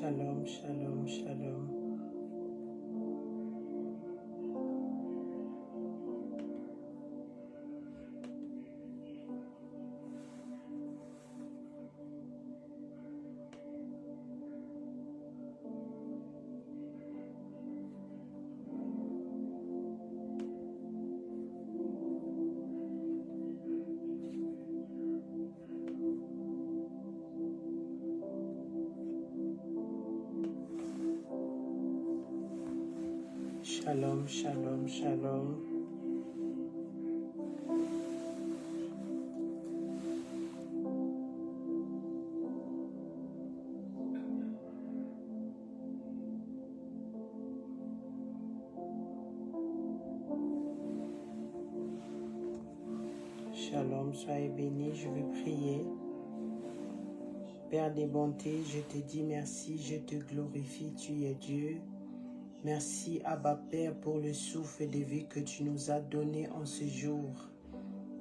Shalom, shalom, shalom. Shalom, shalom, shalom. Shalom, soyez bénis, je vais prier. Père des bontés, je te dis merci, je te glorifie, tu es Dieu. Merci Abba Père pour le souffle de vie que tu nous as donné en ce jour.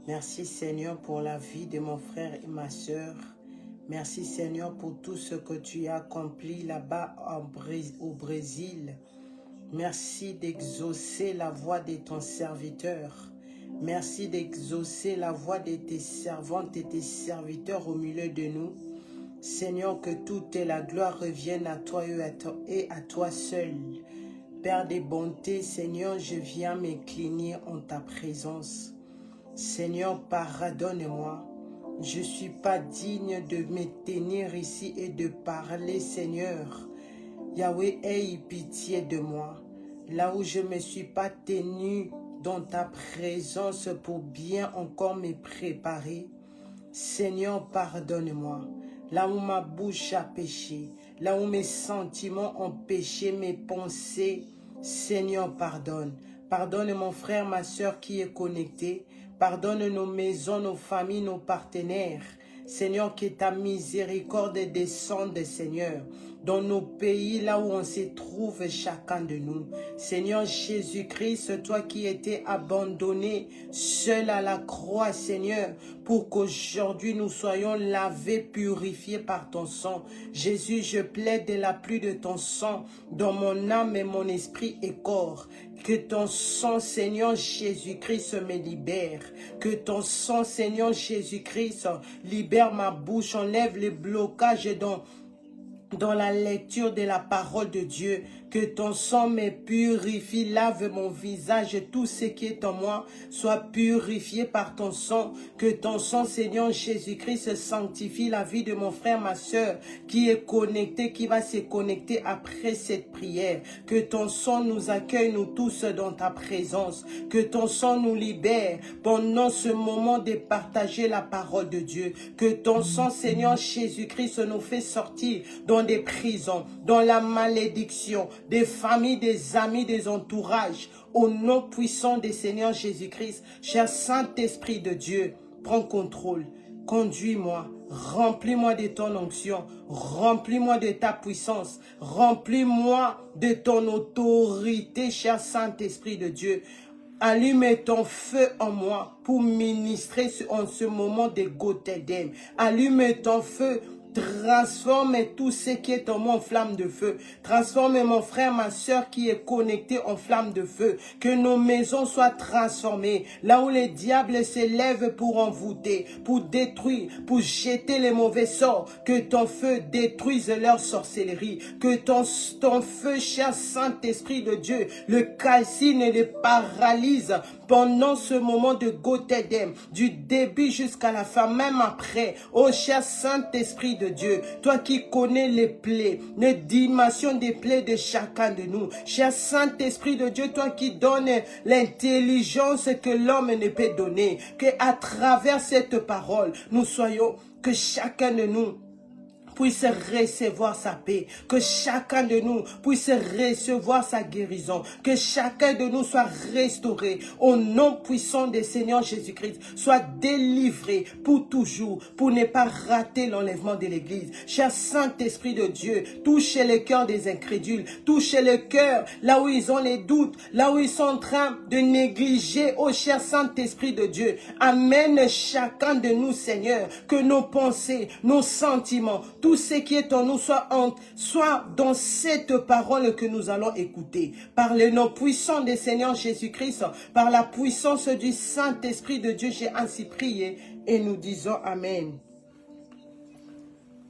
Merci Seigneur pour la vie de mon frère et ma sœur. Merci Seigneur pour tout ce que tu as accompli là-bas au Brésil. Merci d'exaucer la voix de ton serviteur. Merci d'exaucer la voix de tes servantes et tes serviteurs au milieu de nous. Seigneur, que toute la gloire revienne à toi et à toi seul. Père des bontés, Seigneur, je viens m'incliner en ta présence. Seigneur, pardonne-moi. Je ne suis pas digne de me tenir ici et de parler, Seigneur. Yahweh, aie pitié de moi. Là où je ne me suis pas tenu dans ta présence pour bien encore me préparer. Seigneur, pardonne-moi. Là où ma bouche a péché, là où mes sentiments ont péché, mes pensées, Seigneur, pardonne. Pardonne mon frère, ma soeur qui est connecté. Pardonne nos maisons, nos familles, nos partenaires. Seigneur, que ta miséricorde descende, Seigneur, dans nos pays, là où on se trouve chacun de nous. Seigneur Jésus-Christ, toi qui étais abandonné seul à la croix, Seigneur, pour qu'aujourd'hui nous soyons lavés, purifiés par ton sang. Jésus, je plaide la pluie de ton sang dans mon âme et mon esprit et corps. Que ton sang, Seigneur Jésus-Christ, me libère. Que ton sang, Seigneur Jésus-Christ, libère ma bouche, enlève les blocages dans la lecture de la parole de Dieu. Que ton sang me purifie, lave mon visage, tout ce qui est en moi soit purifié par ton sang. Que ton sang, Seigneur Jésus-Christ, sanctifie la vie de mon frère, ma soeur, qui est connecté, qui va se connecter après cette prière. Que ton sang nous accueille, nous tous, dans ta présence. Que ton sang nous libère pendant ce moment de partager la parole de Dieu. Que ton sang, Seigneur Jésus-Christ, nous fait sortir dans des prisons, dans la malédiction, des familles, des amis, des entourages. Au nom puissant du Seigneur Jésus-Christ, cher Saint-Esprit de Dieu, prends contrôle, conduis-moi, remplis-moi de ton onction, remplis-moi de ta puissance, remplis-moi de ton autorité, cher Saint-Esprit de Dieu. Allume ton feu en moi pour ministrer en ce moment de Gotterdem. Allume ton feu. Transforme tout ce qui est en moi en flamme de feu. Transforme mon frère, ma soeur qui est connecté en flamme de feu. Que nos maisons soient transformées. Là où les diables se lèvent pour envoûter, pour détruire, pour jeter les mauvais sorts. Que ton feu détruise leur sorcellerie. Que ton feu, cher Saint-Esprit de Dieu, le calcine et le paralyse pendant ce moment de Gotterdem, du début jusqu'à la fin, même après. Oh cher Saint-Esprit de Dieu, toi qui connais les plaies, les dimensions des plaies de chacun de nous. Cher Saint-Esprit de Dieu, toi qui donnes l'intelligence que l'homme ne peut donner, que à travers cette parole, nous soyons, que chacun de nous puisse recevoir sa paix, que chacun de nous puisse recevoir sa guérison, que chacun de nous soit restauré au nom puissant du Seigneur Jésus-Christ, soit délivré pour toujours, pour ne pas rater l'enlèvement de l'Église. Cher Saint-Esprit de Dieu, touche le cœur des incrédules, touche le cœur là où ils ont les doutes, là où ils sont en train de négliger, oh cher Saint-Esprit de Dieu, amène chacun de nous, Seigneur, que nos pensées, nos sentiments, tout ce qui est en nous soit dans cette parole que nous allons écouter. Par le nom puissant du Seigneur Jésus-Christ, par la puissance du Saint-Esprit de Dieu, j'ai ainsi prié et nous disons Amen.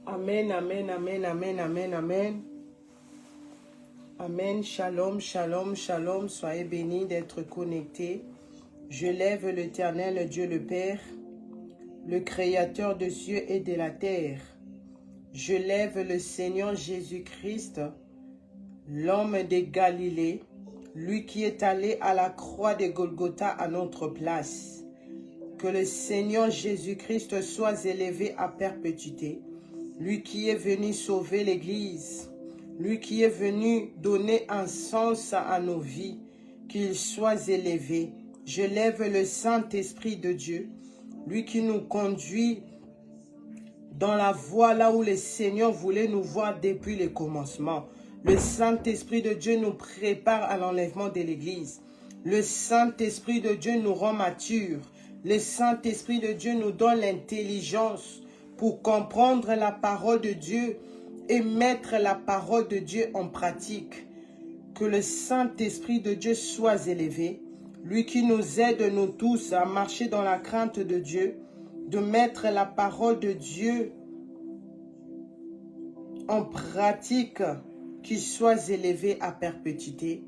Amen, amen, amen, amen, amen, amen. Amen, shalom, shalom, shalom. Soyez bénis d'être connectés. Je lève l'Éternel, Dieu le Père, le Créateur des cieux et de la terre. Je lève le Seigneur Jésus-Christ, l'homme de Galilée, lui qui est allé à la croix de Golgotha à notre place. Que le Seigneur Jésus-Christ soit élevé à perpétuité, lui qui est venu sauver l'Église, lui qui est venu donner un sens à nos vies, qu'il soit élevé. Je lève le Saint-Esprit de Dieu, lui qui nous conduit dans la voie là où le Seigneur voulait nous voir depuis le commencement. Le Saint-Esprit de Dieu nous prépare à l'enlèvement de l'Église. Le Saint-Esprit de Dieu nous rend matures. Le Saint-Esprit de Dieu nous donne l'intelligence pour comprendre la parole de Dieu et mettre la parole de Dieu en pratique. Que le Saint-Esprit de Dieu soit élevé, lui qui nous aide, nous tous, à marcher dans la crainte de Dieu, de mettre la parole de Dieu en pratique, qu'il soit élevé à perpétuité.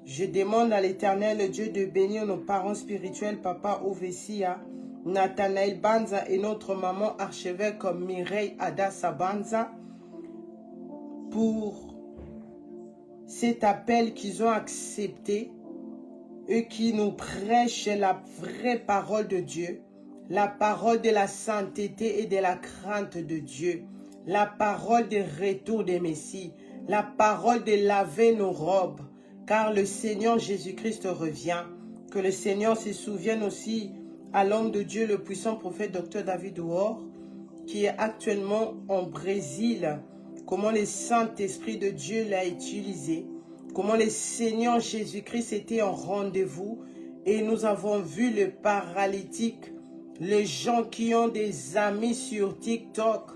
Je demande à l'Éternel Dieu de bénir nos parents spirituels, Papa Ovessia, Nathanaël Banza et notre maman archevêque Mireille Adassa Banza, pour cet appel qu'ils ont accepté, eux qui nous prêchent la vraie parole de Dieu, la parole de la sainteté et de la crainte de Dieu, la parole de retour des Messies, la parole de laver nos robes, car le Seigneur Jésus-Christ revient. Que le Seigneur se souvienne aussi à l'homme de Dieu, le puissant prophète Dr David Ouor, qui est actuellement en Brésil, comment le Saint-Esprit de Dieu l'a utilisé, comment le Seigneur Jésus-Christ était en rendez-vous, et nous avons vu le paralytique, les gens qui ont des amis sur TikTok,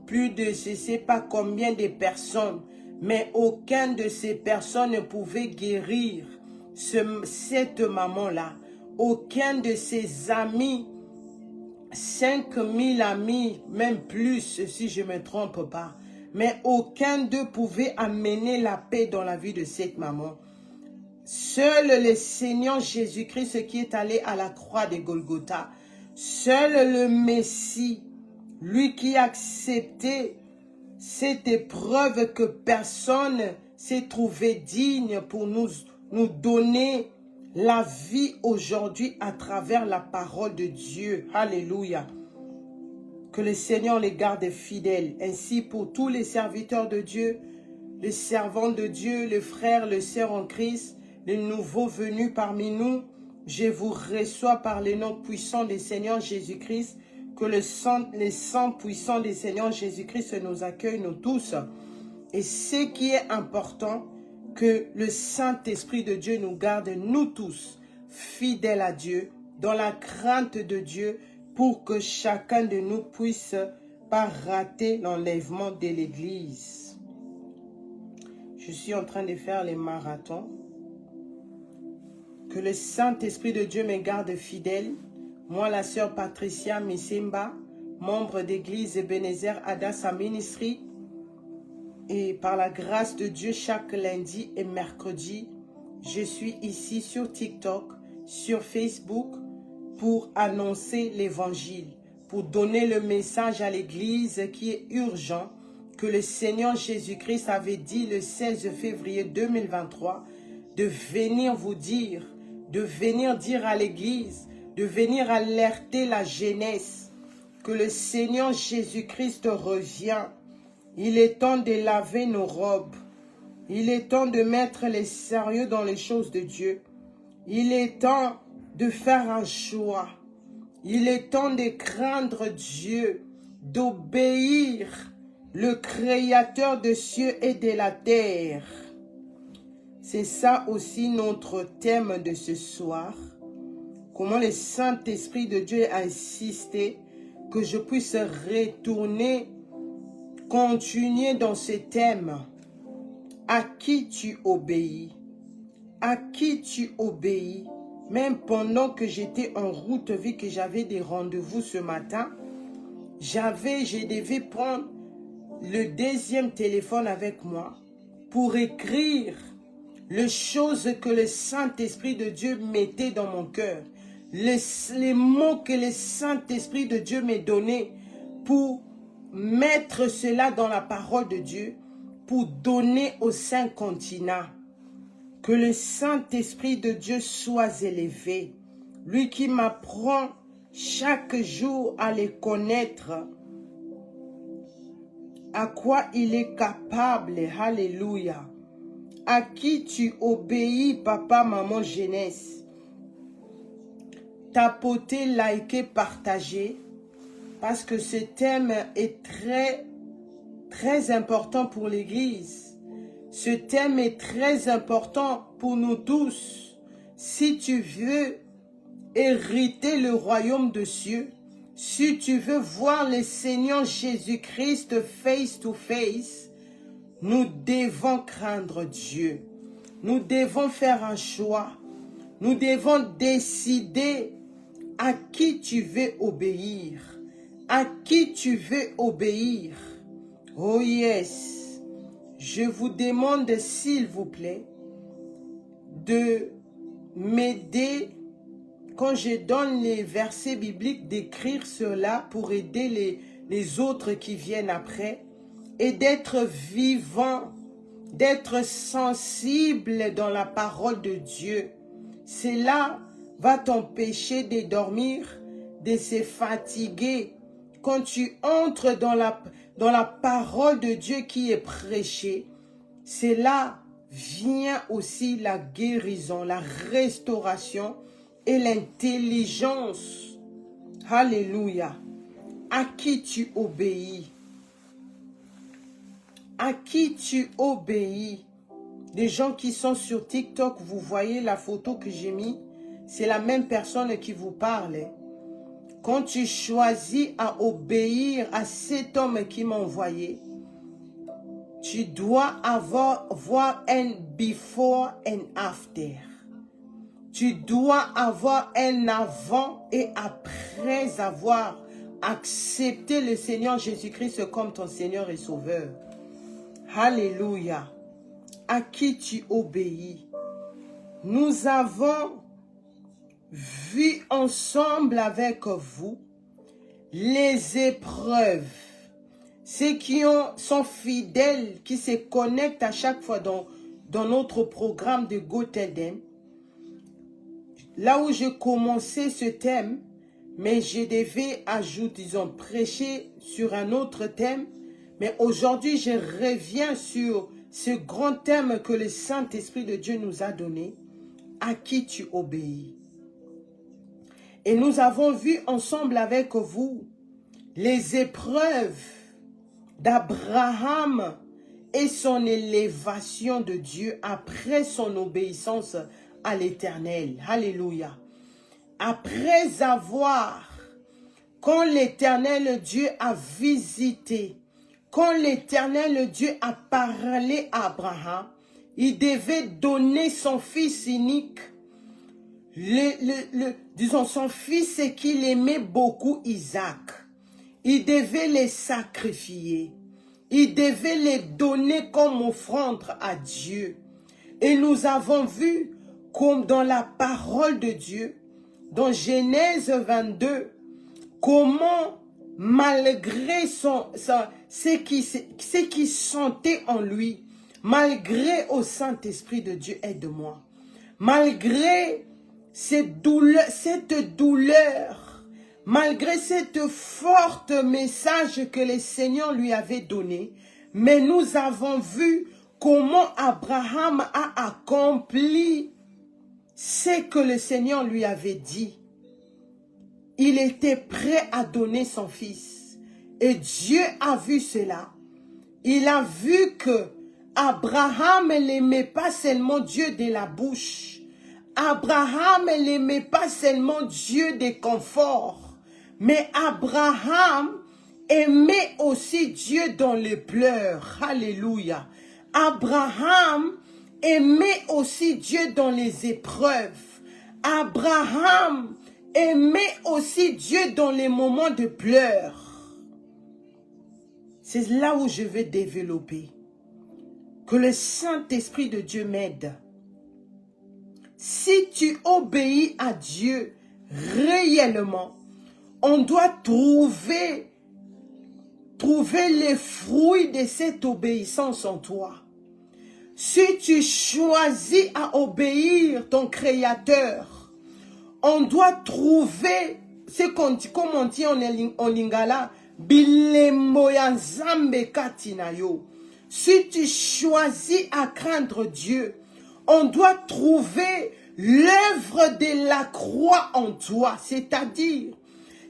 plus de je ne sais pas combien de personnes, mais aucun de ces personnes ne pouvait guérir cette maman-là. Aucun de ses amis, 5000 amis, même plus si je ne me trompe pas, mais aucun d'eux pouvait amener la paix dans la vie de cette maman. Seul le Seigneur Jésus-Christ qui est allé à la croix de Golgotha, seul le Messie, lui qui a accepté cette épreuve que personne s'est trouvé digne pour nous donner la vie aujourd'hui à travers la parole de Dieu. Alléluia. Que le Seigneur les garde fidèles. Ainsi pour tous les serviteurs de Dieu, les servants de Dieu, les frères, les sœurs en Christ, les nouveaux venus parmi nous, je vous reçois par le nom puissant du Seigneur Jésus-Christ. Que le sang puissant du Seigneur Jésus-Christ nous accueille, nous tous. Et ce qui est important, que le Saint-Esprit de Dieu nous garde, nous tous, fidèles à Dieu, dans la crainte de Dieu, pour que chacun de nous puisse pas rater l'enlèvement de l'Église. Je suis en train de faire les marathons. Que le Saint-Esprit de Dieu me garde fidèle. Moi, la sœur Patricia Misimba, membre d'église Ebenezer Adassa Ministry, et par la grâce de Dieu, chaque lundi et mercredi, je suis ici sur TikTok, sur Facebook, pour annoncer l'évangile, pour donner le message à l'église qui est urgent, que le Seigneur Jésus-Christ avait dit le 16 février 2023, de venir vous dire, de venir dire à l'église, de venir alerter la jeunesse, que le Seigneur Jésus-Christ revient. Il est temps de laver nos robes. Il est temps de mettre les sérieux dans les choses de Dieu. Il est temps de faire un choix. Il est temps de craindre Dieu, d'obéir le Créateur des cieux et de la terre. C'est ça aussi notre thème de ce soir. Comment le Saint-Esprit de Dieu a insisté que je puisse retourner, continuer dans ce thème. À qui tu obéis? À qui tu obéis? Même pendant que j'étais en route, vu que j'avais des rendez-vous ce matin, je devais prendre le deuxième téléphone avec moi pour écrire les choses que le Saint-Esprit de Dieu mettait dans mon cœur. Les mots que le Saint-Esprit de Dieu m'a donnés pour mettre cela dans la parole de Dieu, pour donner aux 5 continents. Que le Saint-Esprit de Dieu soit élevé. Lui qui m'apprend chaque jour à les connaître, à quoi il est capable. Alléluia. À qui tu obéis, papa, maman, jeunesse. Tapoter, liker, partager. Parce que ce thème est très important pour l'Église. Ce thème est très important pour nous tous. Si tu veux hériter le royaume des cieux, si tu veux voir le Seigneur Jésus-Christ face to face, nous devons craindre Dieu. Nous devons faire un choix. Nous devons décider à qui tu veux obéir. À qui tu veux obéir. Oh yes. Je vous demande s'il vous plaît de m'aider quand je donne les versets bibliques, d'écrire cela pour aider les autres qui viennent après et d'être vivant, d'être sensible dans la parole de Dieu. Cela va t'empêcher de dormir, de se fatiguer. Quand tu entres dans la parole de Dieu qui est prêchée, c'est là vient aussi la guérison, la restauration et l'intelligence. Alléluia. À qui tu obéis? À qui tu obéis? Les gens qui sont sur TikTok, vous voyez la photo que j'ai mise, c'est la même personne qui vous parle. Quand tu choisis à obéir à cet homme qui m'a envoyé, tu dois voir un before and after. Tu dois avoir un avant et après avoir accepté le Seigneur Jésus-Christ comme ton Seigneur et Sauveur. Alléluia. À qui tu obéis? Nous avons vu ensemble avec vous les épreuves. Ceux qui sont fidèles, qui se connectent à chaque fois dans notre programme de Gotelden, là où j'ai commencé ce thème, mais je devais ajouter, disons, prêcher sur un autre thème. Mais aujourd'hui, je reviens sur ce grand thème que le Saint-Esprit de Dieu nous a donné. À qui tu obéis? Et nous avons vu ensemble avec vous les épreuves d'Abraham et son élévation de Dieu après son obéissance à l'Éternel. Alléluia. Après avoir, quand l'Éternel Dieu a visité, quand l'Éternel Dieu a parlé à Abraham, il devait donner son fils unique, disons son fils qu'il aimait beaucoup, Isaac. Il devait les sacrifier. Il devait les donner comme offrande à Dieu. Et nous avons vu, comme dans la parole de Dieu, dans Genèse 22, comment, malgré ce qui sentait en lui, malgré au Saint-Esprit de Dieu, aide-moi, malgré cette douleur, malgré cette forte message que le Seigneur lui avait donné, mais nous avons vu comment Abraham a accompli ce que le Seigneur lui avait dit. Il était prêt à donner son fils. Et Dieu a vu cela. Il a vu que Abraham n'aimait pas seulement Dieu de la bouche. Abraham n'aimait pas seulement Dieu des conforts. Mais Abraham aimait aussi Dieu dans les pleurs. Alléluia. Abraham aimait aussi Dieu dans les épreuves. Abraham aimait aussi Dieu dans les moments de pleurs. C'est là où je vais développer. Que le Saint-Esprit de Dieu m'aide. Si tu obéis à Dieu réellement, on doit trouver les fruits de cette obéissance en toi. Si tu choisis à obéir ton Créateur, on doit trouver ce qu'on dit, comme on dit en lingala, bilembo ya nzambe kati na yo. Si tu choisis à craindre Dieu, on doit trouver l'œuvre de la croix en toi, c'est-à-dire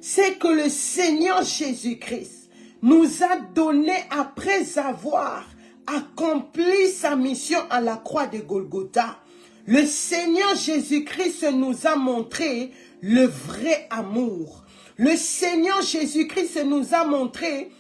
c'est que le Seigneur Jésus-Christ nous a donné après avoir accompli sa mission à la croix de Golgotha. Le Seigneur Jésus-Christ nous a montré le vrai amour. Le Seigneur Jésus-Christ nous a montré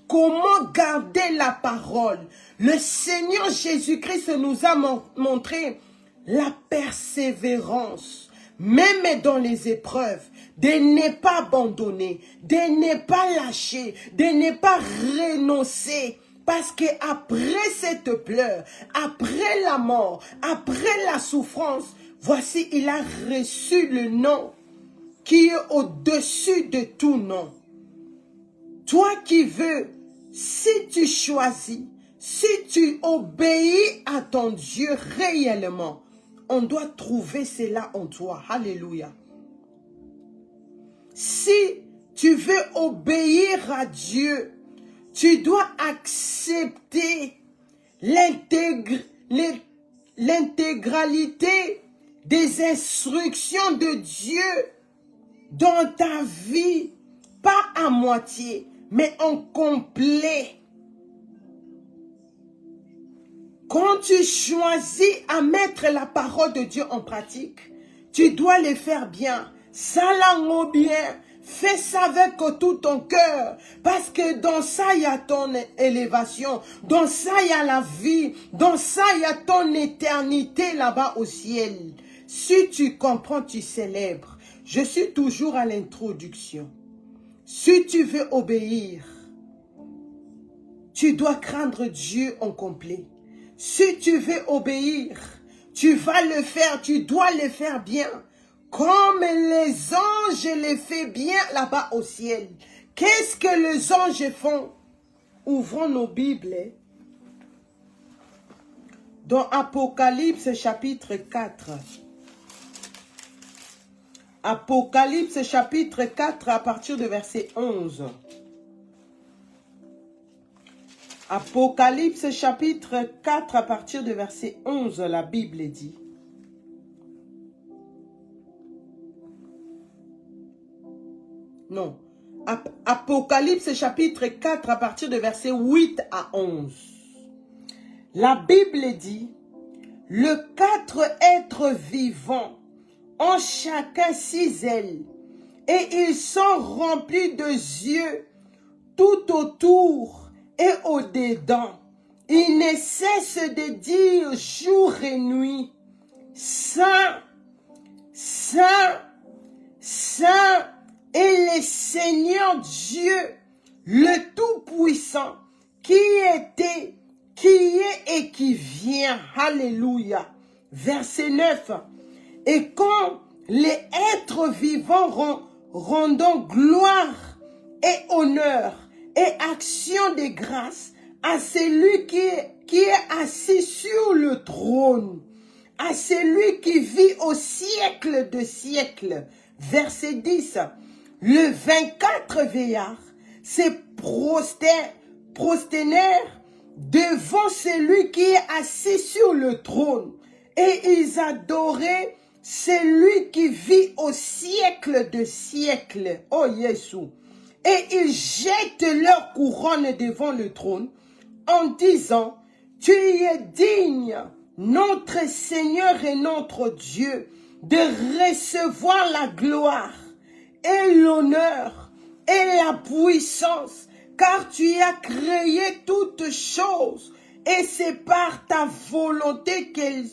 comment garder la parole. Le Seigneur Jésus-Christ nous a montré la persévérance, même dans les épreuves, de ne pas abandonner, de ne pas lâcher, de ne pas renoncer. Parce que après cette pleure, après la mort, après la souffrance, voici, il a reçu le nom qui est au-dessus de tout nom. Toi qui veux, si tu choisis, si tu obéis à ton Dieu réellement, on doit trouver cela en toi. Alléluia. Si tu veux obéir à Dieu, tu dois accepter l'intégralité des instructions de Dieu dans ta vie, pas à moitié, mais en complet. Quand tu choisis à mettre la parole de Dieu en pratique, tu dois le faire bien, salango bien. Fais ça avec tout ton cœur, parce que dans ça, il y a ton élévation, dans ça, il y a la vie, dans ça, il y a ton éternité là-bas au ciel. Si tu comprends, tu célèbres. Je suis toujours à l'introduction. Si tu veux obéir, tu dois craindre Dieu en complet. Si tu veux obéir, tu vas le faire, tu dois le faire bien. Comme les anges les font bien là-bas au ciel. Qu'est-ce que les anges font? Ouvrons nos Bibles. Dans Apocalypse chapitre 4. Apocalypse chapitre 4 à partir de verset 11. Apocalypse chapitre 4 à partir de verset 11, la Bible dit. Non. Apocalypse chapitre 4 à partir de verset 8 à 11. La Bible dit, le 4 êtres vivants ont chacun 6 ailes, et ils sont remplis de yeux tout autour et au-dedans. Ils ne cessent de dire jour et nuit, Saint, Saint, Saint est le Seigneur Dieu, le Tout-Puissant, qui était, qui est et qui vient. Alléluia. Verset 9. Et quand les êtres vivants rendant gloire et honneur et action de grâce à celui qui est assis sur le trône, à celui qui vit au siècle de siècles. Verset 10. Le 24 vieillards se prosternèrent devant celui qui est assis sur le trône, et ils adoraient celui qui vit au siècle de siècles. Oh Jésus. Et ils jettent leur couronne devant le trône en disant, tu es digne, notre Seigneur et notre Dieu, de recevoir la gloire et l'honneur et la puissance, car tu as créé toutes choses, et c'est par ta volonté qu'elles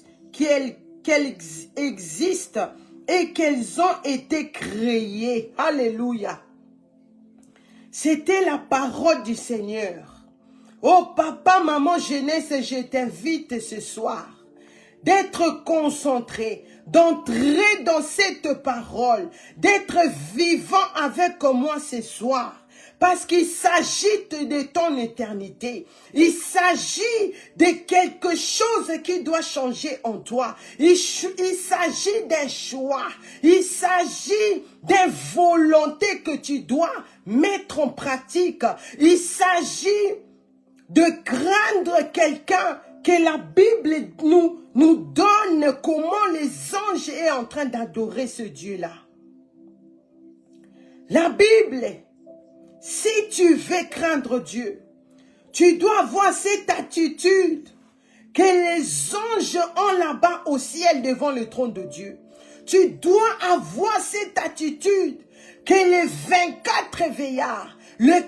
existent et qu'elles ont été créées. Alléluia. C'était la parole du Seigneur. Oh papa, maman, jeunesse, je t'invite ce soir d'être concentré, d'entrer dans cette parole, d'être vivant avec moi ce soir. Parce qu'il s'agit de ton éternité. Il s'agit de quelque chose qui doit changer en toi. Il s'agit d'un choix. Il s'agit d'une volonté que tu dois mettre en pratique. Il s'agit de craindre quelqu'un que la Bible nous donne comment les anges sont en train d'adorer ce Dieu-là. La Bible, si tu veux craindre Dieu, tu dois avoir cette attitude que les anges ont là-bas au ciel devant le trône de Dieu. Tu dois avoir cette attitude que les 24 veillards, les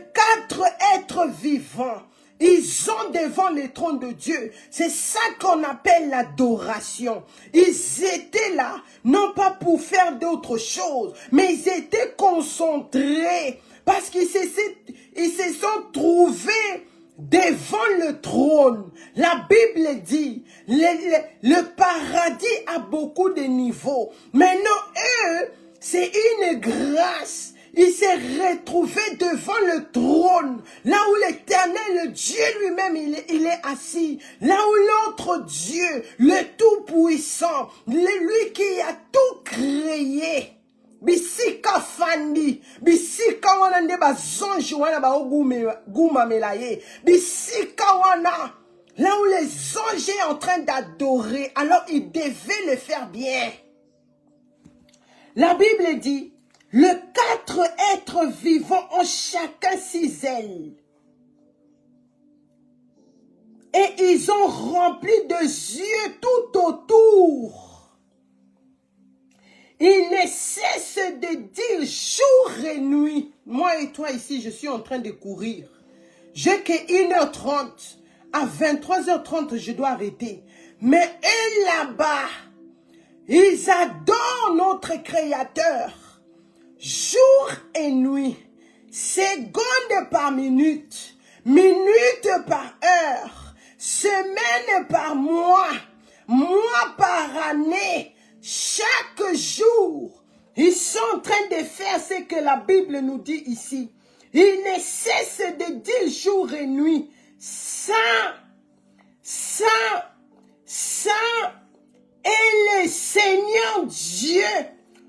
4 êtres vivants, ils sont devant le trône de Dieu. C'est ça qu'on appelle l'adoration. Ils étaient là, non pas pour faire d'autres choses, mais ils étaient concentrés. Parce qu'ils se sont trouvés devant le trône. La Bible dit, le paradis a beaucoup de niveaux. Maintenant, eux, c'est une grâce. Ils se retrouvaient devant le trône, là où l'Éternel, Dieu lui-même, il est assis. Là où l'autre Dieu, le Tout-Puissant, lui qui a tout créé. Bisika fandi, bisika wana nde bazonji wana ba guma melaye, bisika wana, là où les anges sont en train d'adorer, alors ils devaient le faire bien. La Bible dit, les 4 êtres vivants ont chacun 6 ailes. Et ils ont rempli de yeux tout autour. Il ne cesse de dire jour et nuit. Moi et toi ici, je suis en train de courir. J'ai que 1h30. À 23h30, je dois arrêter. Mais eux là-bas, ils adorent notre Créateur. Jour et nuit. Seconde par minute. minute par heure, semaine par mois, mois par année, chaque jour. Ils sont en train de faire ce que la Bible nous dit ici. Ils ne cessent de dire jour et nuit, Saint, Saint, Saint est le Seigneur Dieu,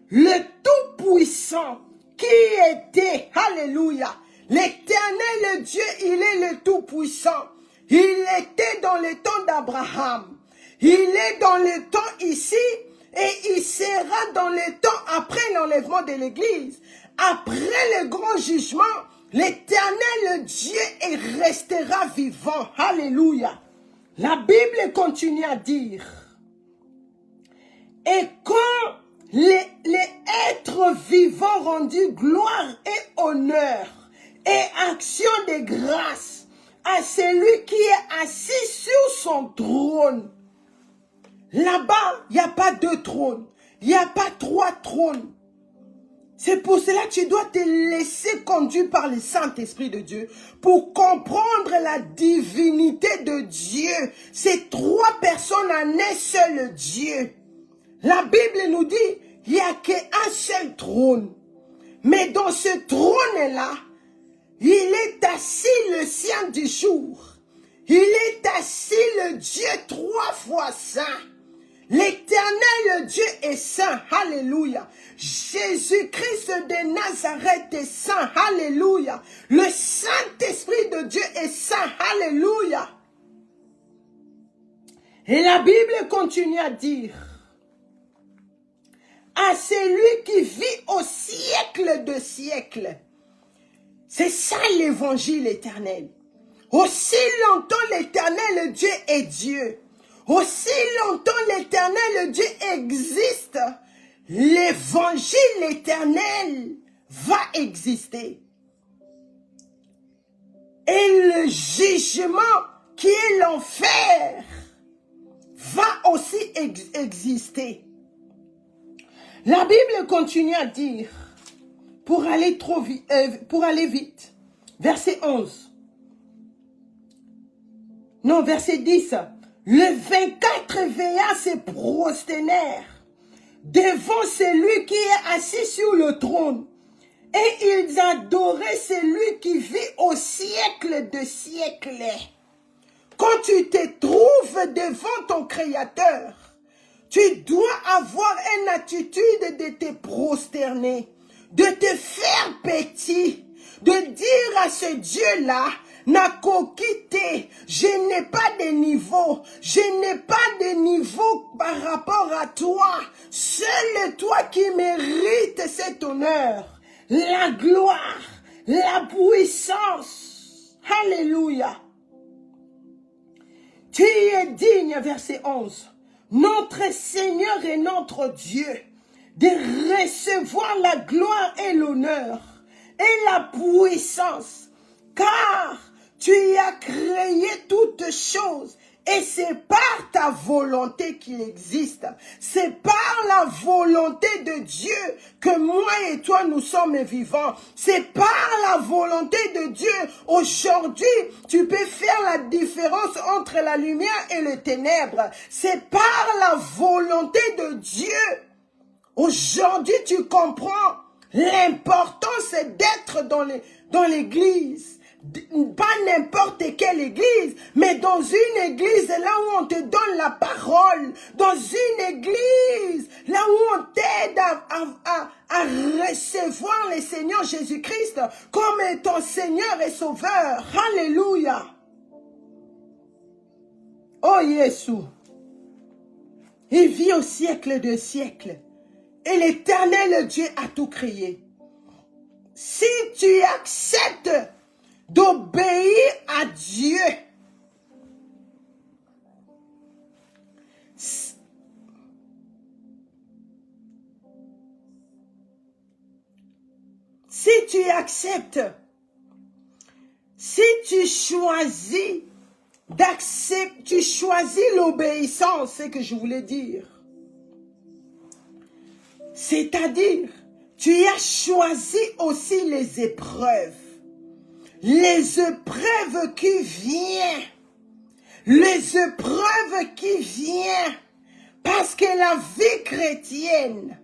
le Tout-Puissant, qui était, alléluia, l'Éternel Dieu, il est le Tout-Puissant. Il était dans le temps d'Abraham. Il est dans le temps ici et il sera dans le temps après l'enlèvement de l'Église. Après le grand jugement, l'Éternel Dieu restera vivant. Alléluia. La Bible continue à dire, et quand les êtres vivants rendus gloire et honneur et action de grâce à celui qui est assis sur son trône. Là-bas, il n'y a pas deux trônes, il n'y a pas trois trônes. C'est pour cela que tu dois te laisser conduire par le Saint-Esprit de Dieu pour comprendre la divinité de Dieu. C'est trois personnes en un seul Dieu. La Bible nous dit, il n'y a qu'un seul trône. Mais dans ce trône-là, il est assis le Saint du jour. Il est assis le Dieu trois fois saint. L'Éternel Dieu est saint. Alléluia. Jésus-Christ de Nazareth est saint. Alléluia. Le Saint-Esprit de Dieu est saint. Alléluia. Et la Bible continue à dire, à celui qui vit au siècle de siècles. C'est ça l'évangile éternel. Aussi longtemps l'Éternel Dieu est Dieu, aussi longtemps l'Éternel Dieu existe, l'évangile éternel va exister. Et le jugement qui est l'enfer va aussi exister. La Bible continue à dire, pour aller vite, verset 11. Non, verset 10. Le 24 veilla se prosternèrent devant celui qui est assis sur le trône. Et ils adoraient celui qui vit au siècle de siècles. Quand tu te trouves devant ton Créateur, tu dois avoir une attitude de te prosterner, de te faire petit, de dire à ce Dieu-là, Nakokite, je n'ai pas de niveau, je n'ai pas de niveau par rapport à toi. Seul toi qui mérites cet honneur, la gloire, la puissance. Alléluia. Tu es digne, verset 11. Notre Seigneur et notre Dieu, de recevoir la gloire et l'honneur et la puissance, car tu as créé toutes choses et c'est par ta volonté qu'il existe. C'est par la volonté de Dieu que moi et toi nous sommes vivants. C'est par la volonté de Dieu. Aujourd'hui, tu peux faire la différence entre la lumière et les ténèbres. C'est par la volonté de Dieu. Aujourd'hui, tu comprends l'importance d'être dans l'église. Pas n'importe quelle église, mais dans une église là où on te donne la parole, dans une église là où on t'aide à recevoir le Seigneur Jésus-Christ comme ton Seigneur et Sauveur. Alléluia. Oh Jésus, il vit au siècle de siècles et l'Éternel Dieu a tout créé. Si tu acceptes d'obéir à Dieu, si tu acceptes, si tu choisis d'accepter, tu choisis l'obéissance, c'est ce que je voulais dire. C'est-à-dire, tu as choisi aussi les épreuves. les épreuves qui viennent, les épreuves qui viennent, parce que la vie chrétienne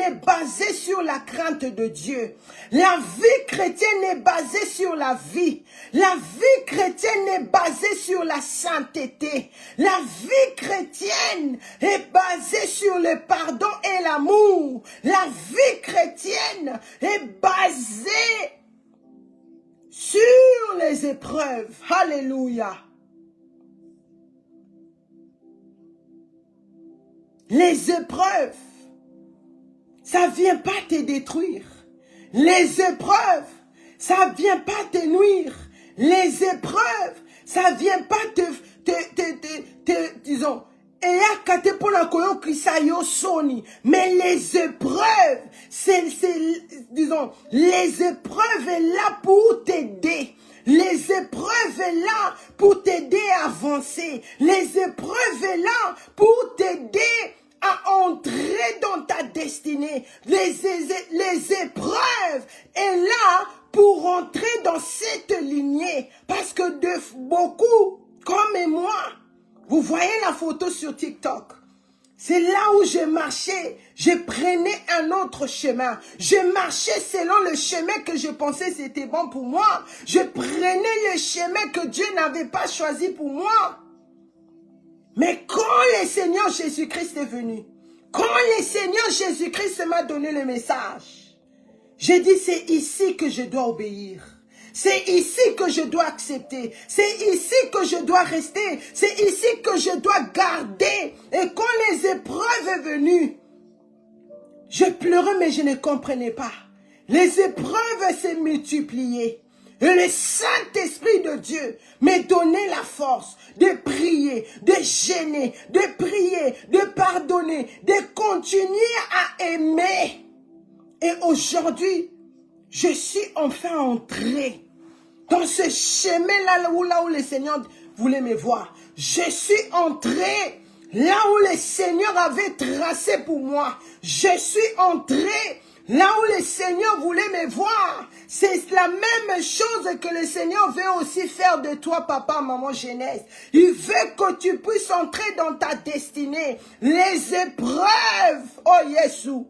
est basée sur la crainte de Dieu. La vie chrétienne est basée sur la vie. La vie chrétienne est basée sur la sainteté. La vie chrétienne est basée sur le pardon et l'amour. La vie chrétienne est basée sur les épreuves. Alléluia. Les épreuves, ça ne vient pas te détruire. Les épreuves, ça ne vient pas te nuire. Les épreuves, ça ne vient pas disons, mais les épreuves, disons, les épreuves sont là pour t'aider. Les épreuves sont là pour t'aider à avancer. Les épreuves sont là pour t'aider à entrer dans ta destinée. Les épreuves sont là pour entrer dans cette lignée. Parce que beaucoup, comme moi, vous voyez la photo sur TikTok. C'est là où je marchais. Je prenais un autre chemin. Je marchais selon le chemin que je pensais c'était bon pour moi. Je prenais le chemin que Dieu n'avait pas choisi pour moi. Mais quand le Seigneur Jésus-Christ est venu, quand le Seigneur Jésus-Christ m'a donné le message, j'ai dit c'est ici que je dois obéir. C'est ici que je dois accepter. C'est ici que je dois rester. C'est ici que je dois garder. Et quand les épreuves sont venues, je pleurais mais je ne comprenais pas. Les épreuves s'est multipliées. Et le Saint-Esprit de Dieu m'a donné la force de prier, de gêner, de prier, de pardonner, de continuer à aimer. Et aujourd'hui, je suis enfin entré dans ce chemin-là où le Seigneur voulait me voir. Je suis entré là où le Seigneur avait tracé pour moi. Je suis entré là où le Seigneur voulait me voir. C'est la même chose que le Seigneur veut aussi faire de toi, papa, maman, jeunesse. Il veut que tu puisses entrer dans ta destinée. Les épreuves, oh Jésus.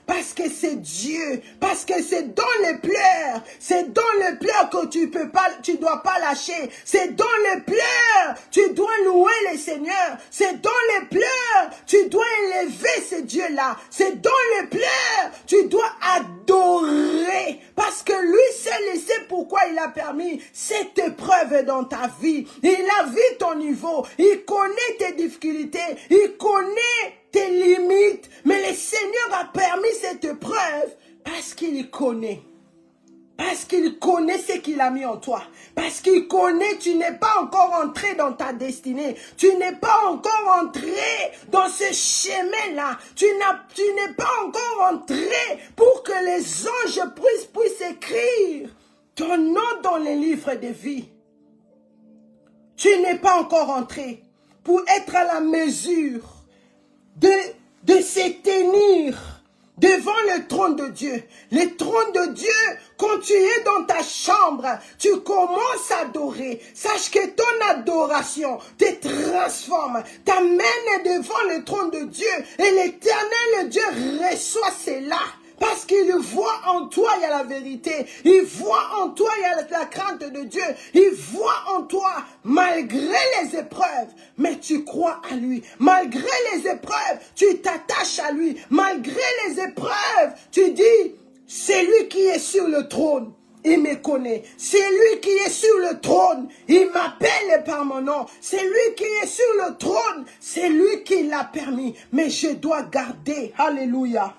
Parce que c'est Dieu, parce que c'est dans les pleurs, c'est dans les pleurs que tu dois pas lâcher, c'est dans les pleurs, tu dois louer le Seigneur, c'est dans les pleurs, tu dois élever ce Dieu-là, c'est dans les pleurs, tu dois adorer, parce que lui seul sait pourquoi il a permis cette épreuve dans ta vie, il a vu ton niveau, il connaît tes difficultés, il connaît tes limites, mais le Seigneur a permis cette épreuve parce qu'il connaît. Parce qu'il connaît ce qu'il a mis en toi. Parce qu'il connaît, tu n'es pas encore entré dans ta destinée. Tu n'es pas encore entré dans ce chemin-là. Tu n'es pas encore entré pour que les anges puissent écrire ton nom dans les livres de vie. Tu n'es pas encore entré pour être à la mesure de se tenir devant le trône de Dieu. Le trône de Dieu, quand tu es dans ta chambre, tu commences à adorer. Sache que ton adoration te transforme, t'amène devant le trône de Dieu. Et l'Éternel Dieu reçoit cela. Parce qu'il voit en toi, il y a la vérité. Il voit en toi, il y a la crainte de Dieu. Il voit en toi, malgré les épreuves, mais tu crois à lui. Malgré les épreuves, tu t'attaches à lui. Malgré les épreuves, tu dis, c'est lui qui est sur le trône. Il me connaît. C'est lui qui est sur le trône. Il m'appelle par mon nom. C'est lui qui est sur le trône. C'est lui qui l'a permis. Mais je dois garder. Alléluia.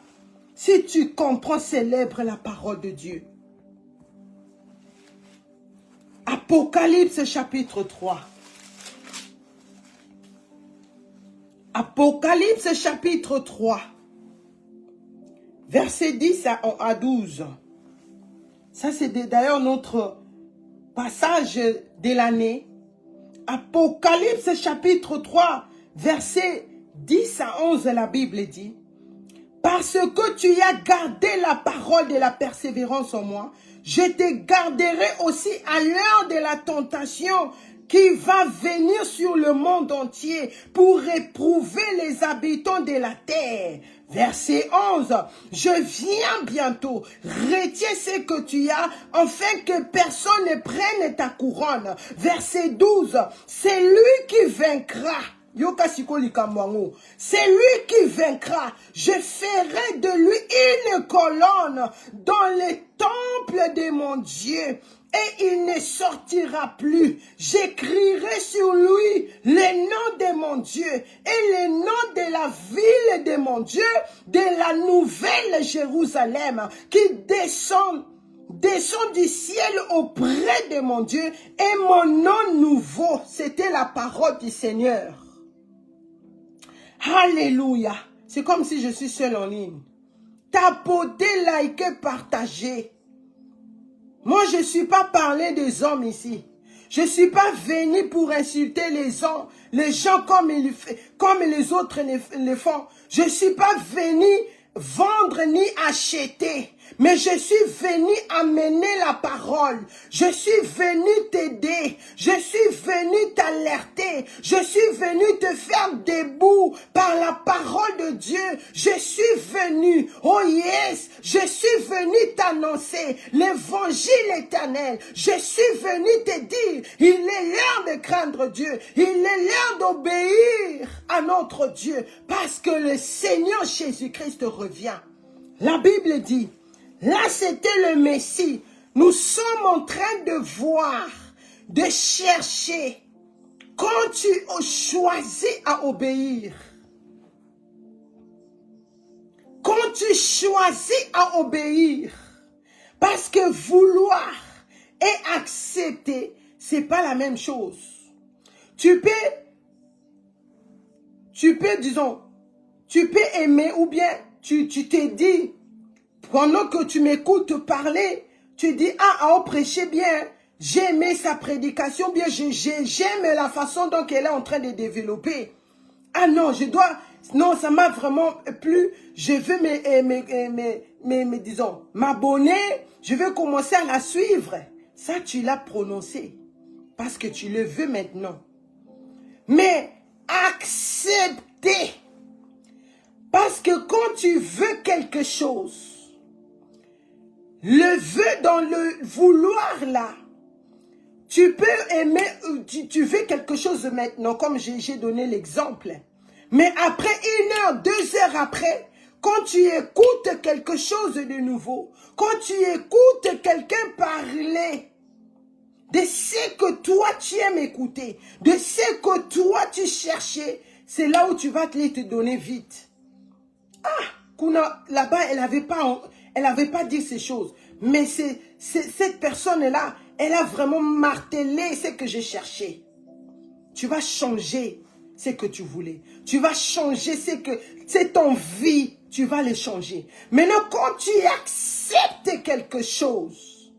Si tu comprends, célèbre la parole de Dieu. Apocalypse chapitre 3. Apocalypse chapitre 3. Verset 10 à 12. Ça, c'est d'ailleurs notre passage de l'année. Apocalypse chapitre 3, verset 10 à 11, la Bible dit. Parce que tu as gardé la parole de la persévérance en moi, je te garderai aussi à l'heure de la tentation qui va venir sur le monde entier pour éprouver les habitants de la terre. Verset 11, je viens bientôt, retiens ce que tu as, afin que personne ne prenne ta couronne. Verset 12, c'est lui qui vaincra. C'est lui qui vaincra. Je ferai de lui une colonne dans le temple de mon Dieu. Et il ne sortira plus. J'écrirai sur lui le nom de mon Dieu et le nom de la ville de mon Dieu, de la nouvelle Jérusalem qui descend du ciel auprès de mon Dieu et mon nom nouveau. C'était la parole du Seigneur. Alléluia. C'est comme si je suis seul en ligne. Tapotez, likez, partagez. Moi, je ne suis pas parlé des hommes ici. Je ne suis pas venu pour insulter les gens comme les autres le font. Je ne suis pas venu vendre ni acheter. Mais je suis venu amener la parole. Je suis venu t'aider. Je suis venu t'alerter. Je suis venu te faire debout par la parole de Dieu. Je suis venu, oh yes, je suis venu t'annoncer l'évangile éternel. Je suis venu te dire, il est l'heure de craindre Dieu. Il est l'heure d'obéir à notre Dieu. Parce que le Seigneur Jésus-Christ revient. La Bible dit, là, c'était le Messie. Nous sommes en train de voir, de chercher. Quand tu choisis à obéir, quand tu choisis à obéir, parce que vouloir et accepter, c'est pas la même chose. Tu peux, disons, tu peux aimer ou bien tu t'es dit, pendant que tu m'écoutes parler, tu dis, ah, on prêchait bien, j'ai aimé sa prédication, bien, j'aime la façon dont elle est en train de développer. Ah non, non, ça m'a vraiment plu, je veux disons, m'abonner, je veux commencer à la suivre. Ça, tu l'as prononcé, parce que tu le veux maintenant. Mais accepter, parce que quand tu veux quelque chose, le vœu dans le vouloir là, tu peux aimer, tu veux quelque chose maintenant, comme j'ai donné l'exemple. Mais après 1 heure, 2 heures après, quand tu écoutes quelque chose de nouveau, quand tu écoutes quelqu'un parler de ce que toi tu aimes écouter, de ce que toi tu cherchais, c'est là où tu vas te donner vite. Ah, là-bas, elle n'avait pas dit ces choses. Mais cette personne-là, elle a vraiment martelé ce que j'ai cherché. Tu vas changer ce que tu voulais. Tu vas changer cette envie, tu vas le changer. Maintenant, quand tu acceptes quelque chose,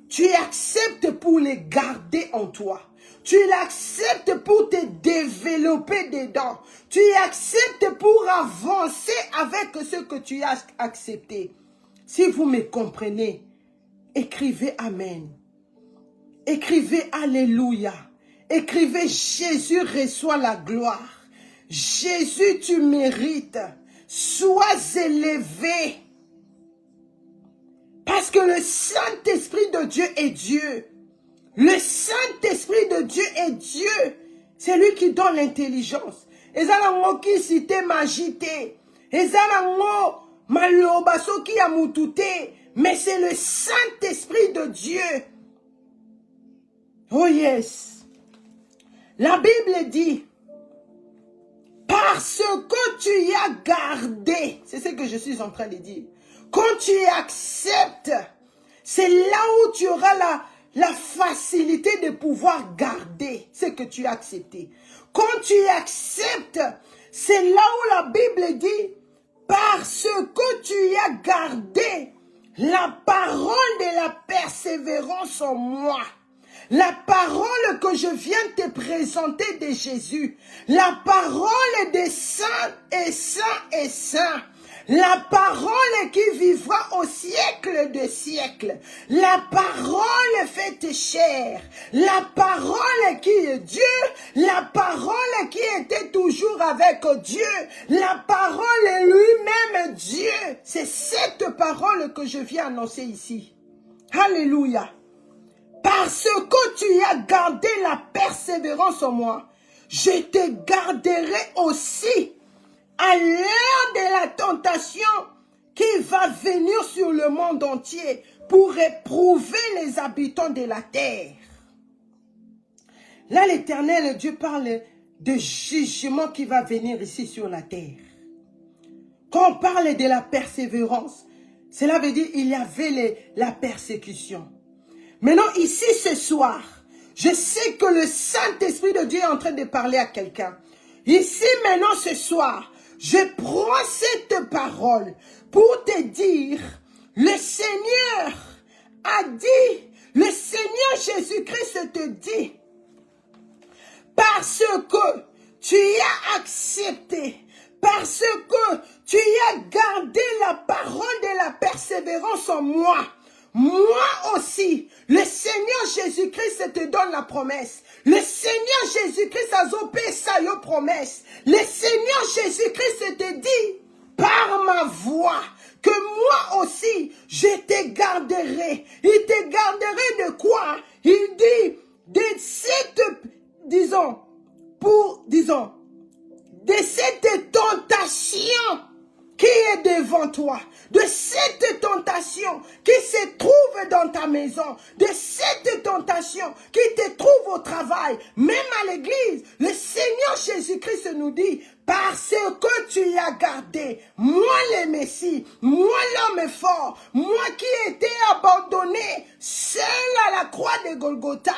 tu acceptes pour le garder en toi. Tu l'acceptes pour te développer dedans. Tu acceptes pour avancer avec ce que tu as accepté. Si vous me comprenez, écrivez Amen. Écrivez Alléluia. Écrivez Jésus reçoit la gloire. Jésus, tu mérites. Sois élevé. Parce que le Saint-Esprit de Dieu est Dieu. Le Saint-Esprit de Dieu est Dieu. C'est lui qui donne l'intelligence. Ezalango qui cité magité. Ezalango malobaso qui a mutute. Mais c'est le Saint-Esprit de Dieu. Oh yes. La Bible dit, parce que tu as gardé, c'est ce que je suis en train de dire. Quand tu acceptes, c'est là où tu auras la facilité de pouvoir garder ce que tu as accepté. Quand tu acceptes, c'est là où la Bible dit, parce que tu as gardé la parole de la persévérance en moi. La parole que je viens te présenter de Jésus, la parole des saints et saints et saints, la parole qui vivra au siècle des siècles, la parole faite chair, la parole qui est Dieu, la parole qui était toujours avec Dieu, la parole est lui-même Dieu. C'est cette parole que je viens annoncer ici. Alléluia. Parce que tu as gardé la persévérance en moi, je te garderai aussi à l'heure de la tentation qui va venir sur le monde entier pour éprouver les habitants de la terre. Là, l'Éternel Dieu parle de jugement qui va venir ici sur la terre. Quand on parle de la persévérance, cela veut dire qu'il y avait la persécution. Maintenant, ici, ce soir, je sais que le Saint-Esprit de Dieu est en train de parler à quelqu'un. Ici, maintenant, ce soir, je prends cette parole pour te dire, le Seigneur a dit, le Seigneur Jésus-Christ te dit, parce que tu as accepté, parce que tu as gardé la parole de la persévérance en moi, moi aussi, le Seigneur Jésus-Christ te donne la promesse. Le Seigneur Jésus-Christ a zopé sa promesse. Le Seigneur Jésus-Christ te dit, par ma voix, que moi aussi, je te garderai. Il te garderait de quoi? Il dit, de cette, de cette tentation qui est devant toi, de cette tentation qui se trouve dans ta maison, de cette tentation qui te trouve au travail, même à l'église. Le Seigneur Jésus-Christ nous dit, parce que tu as gardé, moi le Messie, moi l'homme fort, moi qui ai été abandonné seul à la croix de Golgotha,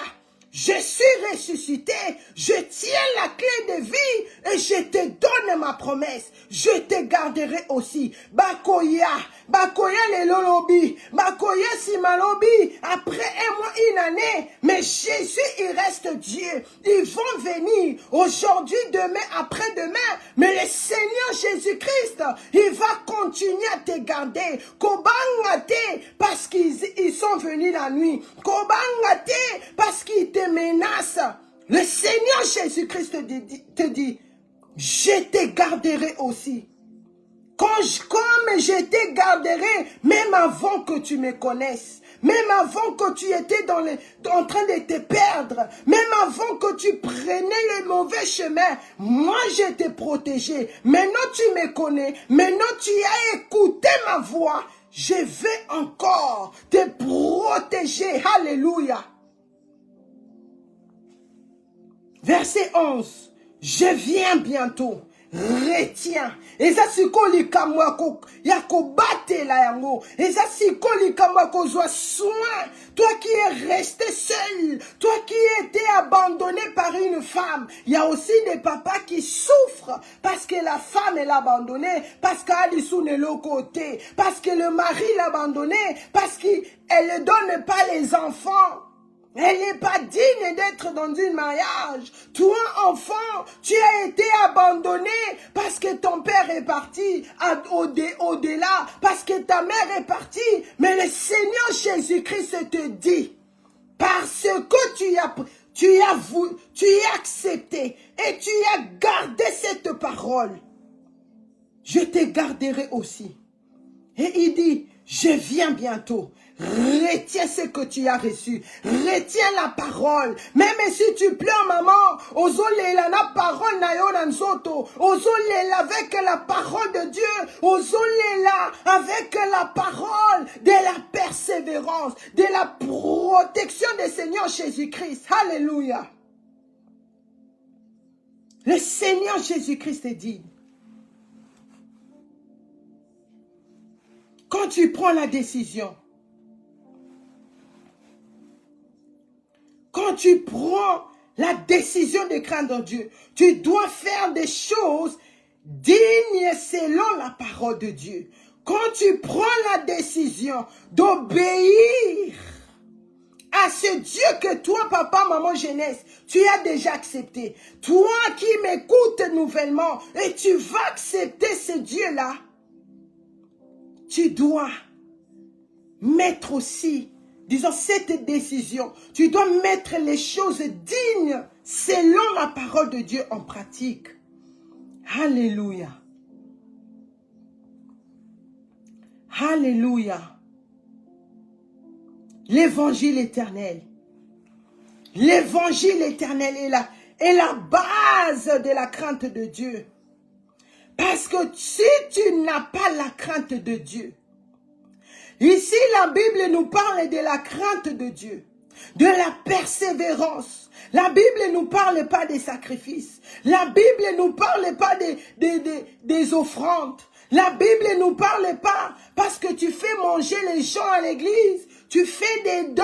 je suis ressuscité, je tiens la clé de vie et je te donne ma promesse. Je te garderai aussi. Bakoya le lolobi, Bakoya simalobi, après un mois, une année, mais Jésus, il reste Dieu. Ils vont venir aujourd'hui, demain, après-demain, mais le Seigneur Jésus-Christ, il va continuer à te garder. Kobangate, parce qu'ils sont venus la nuit. Kobangate, parce qu'ils te menacent. Le Seigneur Jésus-Christ te dit, je te garderai aussi. Comme je te garderai, même avant que tu me connaisses, même avant que tu étais en train de te perdre, même avant que tu prenais le mauvais chemin, moi je t'ai protégé. Maintenant tu me connais, maintenant tu as écouté ma voix, je vais encore te protéger. Alléluia. Verset 11. Je viens bientôt. Retiens. Eza siko likamwa ko ya kobate la yango. Eza siko likamwa ko zwa soin. Toi qui es resté seul, toi qui étais abandonné par une femme. Il y a aussi des papas qui souffrent parce que la femme est abandonnée, parce qu'elle est de l'autre côté, parce que le mari l'a abandonné, parce qu'elle ne donne pas les enfants. Elle n'est pas digne d'être dans un mariage. Toi, enfant, tu as été abandonné parce que ton père est parti au-delà, parce que ta mère est partie. Mais le Seigneur Jésus-Christ te dit, parce que tu as accepté et tu as gardé cette parole, je te garderai aussi. Et il dit, je viens bientôt. Retiens ce que tu as reçu. Retiens la parole. Même si tu pleures, maman, ozolela na parole na yo na nzoto. Ozolela avec la parole de Dieu. Ozolela avec la parole de la persévérance, de la protection du Seigneur Jésus-Christ. Alléluia. Le Seigneur Jésus-Christ dit, quand tu prends la décision, quand tu prends la décision de craindre Dieu, tu dois faire des choses dignes selon la parole de Dieu. Quand tu prends la décision d'obéir à ce Dieu que toi, papa, maman, jeunesse, tu as déjà accepté. Toi qui m'écoutes nouvellement et tu vas accepter ce Dieu-là, tu dois mettre aussi, disons, cette décision. Tu dois mettre les choses dignes selon la parole de Dieu en pratique. Alléluia. Alléluia. L'évangile éternel. L'évangile éternel est la base de la crainte de Dieu. Parce que si tu n'as pas la crainte de Dieu, ici la Bible nous parle de la crainte de Dieu, de la persévérance. La Bible ne nous parle pas des sacrifices. La Bible ne nous parle pas des offrandes. La Bible ne nous parle pas parce que tu fais manger les gens à l'église. Tu fais des dons.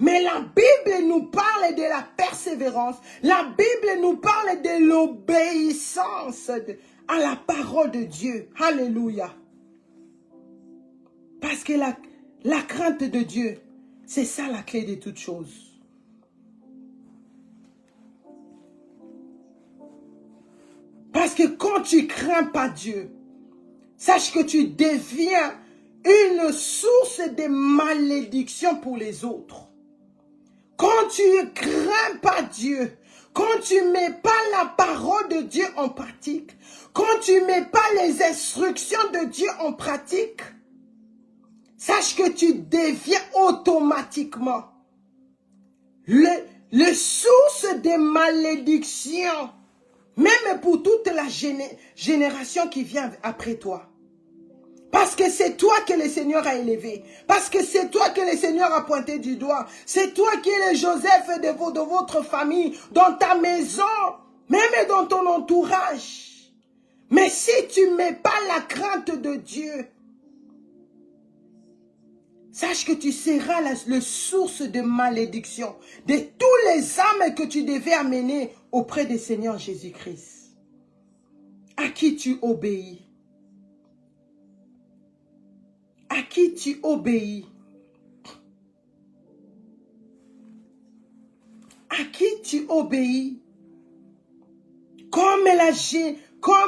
Mais la Bible nous parle de la persévérance. La Bible nous parle de l'obéissance à la parole de Dieu. Alléluia. Parce que la crainte de Dieu, c'est ça la clé de toutes choses. Parce que quand tu crains pas Dieu, sache que tu deviens une source de malédiction pour les autres. Quand tu ne crains pas Dieu, quand tu ne mets pas la parole de Dieu en pratique, quand tu ne mets pas les instructions de Dieu en pratique, sache que tu deviens automatiquement le source de malédiction, même pour toute la génération qui vient après toi. Parce que c'est toi que le Seigneur a élevé. Parce que c'est toi que le Seigneur a pointé du doigt. C'est toi qui es le Joseph de votre famille, dans ta maison, même dans ton entourage. Mais si tu ne mets pas la crainte de Dieu, sache que tu seras la source de malédiction de tous les âmes que tu devais amener auprès du Seigneur Jésus-Christ. À qui tu obéis? À qui tu obéis? À qui tu obéis? Comme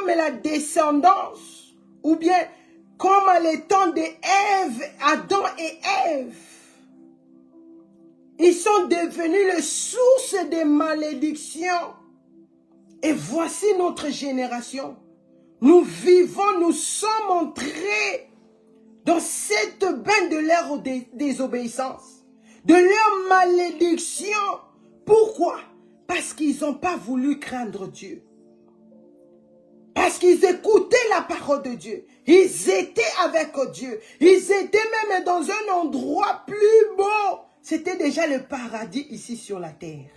la descendance, ou bien comme à l'étang de Ève, Adam et Ève. Ils sont devenus la source de malédiction. Et voici notre génération. Nous vivons, nous sommes entrés dans cette bain de leur désobéissance, de leur malédiction. Pourquoi? Parce qu'ils n'ont pas voulu craindre Dieu. Parce qu'ils écoutaient la parole de Dieu. Ils étaient avec Dieu. Ils étaient même dans un endroit plus beau. C'était déjà le paradis ici sur la terre.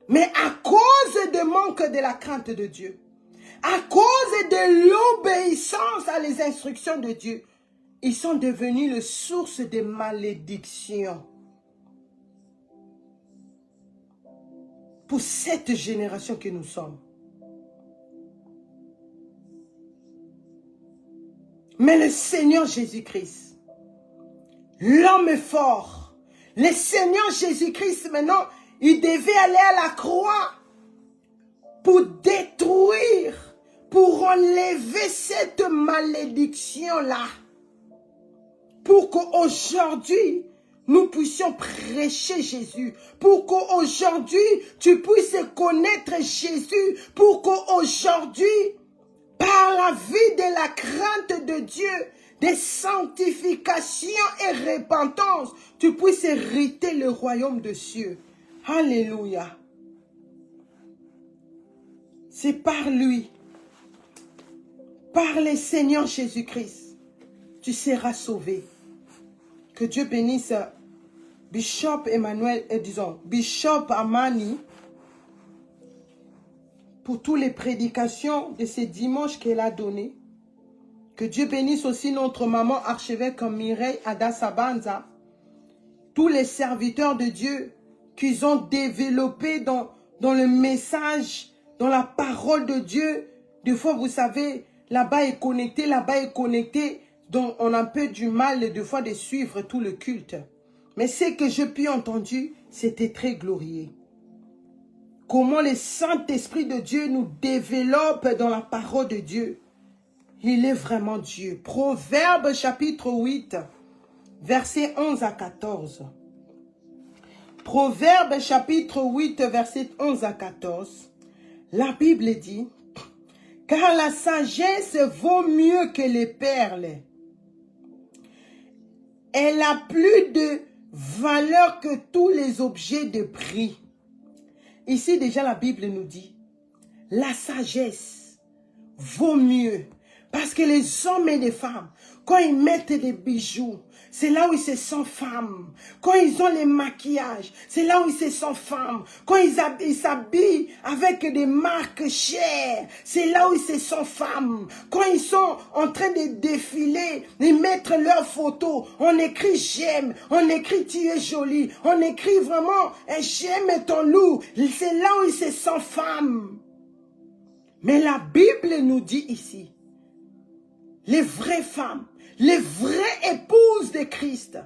Mais à cause du manque de la crainte de Dieu, à cause de l'obéissance à les instructions de Dieu, ils sont devenus la source de malédiction. Pour cette génération que nous sommes. Mais le Seigneur Jésus-Christ, l'homme fort, le Seigneur Jésus-Christ maintenant, il devait aller à la croix pour détruire, pour enlever cette malédiction-là. Pour qu'aujourd'hui, nous puissions prêcher Jésus. Pour qu'aujourd'hui, tu puisses connaître Jésus. Pour qu'aujourd'hui, par la vie de la crainte de Dieu, de sanctification et repentance, tu puisses hériter le royaume de cieux. Alléluia. C'est par lui, par le Seigneur Jésus-Christ, tu seras sauvé. Que Dieu bénisse Bishop Emmanuel, Bishop Amani, pour toutes les prédications de ces dimanches qu'elle a données. Que Dieu bénisse aussi notre maman archevêque Mireille Adasabanza. Tous les serviteurs de Dieu qu'ils ont développés dans le message, dans la parole de Dieu. Des fois, vous savez, là-bas est connecté, donc on a un peu du mal des fois de suivre tout le culte. Mais ce que j'ai pu entendre, c'était très glorieux. Comment le Saint-Esprit de Dieu nous développe dans la parole de Dieu. Il est vraiment Dieu. Proverbe chapitre 8, versets 11 à 14. Proverbe chapitre 8, versets 11 à 14. La Bible dit, « Car la sagesse vaut mieux que les perles. Elle a plus de valeur que tous les objets de prix. » Ici déjà la Bible nous dit, la sagesse vaut mieux. Parce que les hommes et les femmes, quand ils mettent des bijoux, c'est là où ils se sentent femmes. Quand ils ont les maquillages, c'est là où ils se sentent femmes. Quand ils s'habillent avec des marques chères, c'est là où ils se sentent femmes. Quand ils sont en train de défiler, ils mettent leurs photos, on écrit j'aime, on écrit tu es jolie, on écrit vraiment j'aime ton loup. C'est là où ils se sentent femmes. Mais la Bible nous dit ici, les vraies femmes, les vraies épouses de Christ,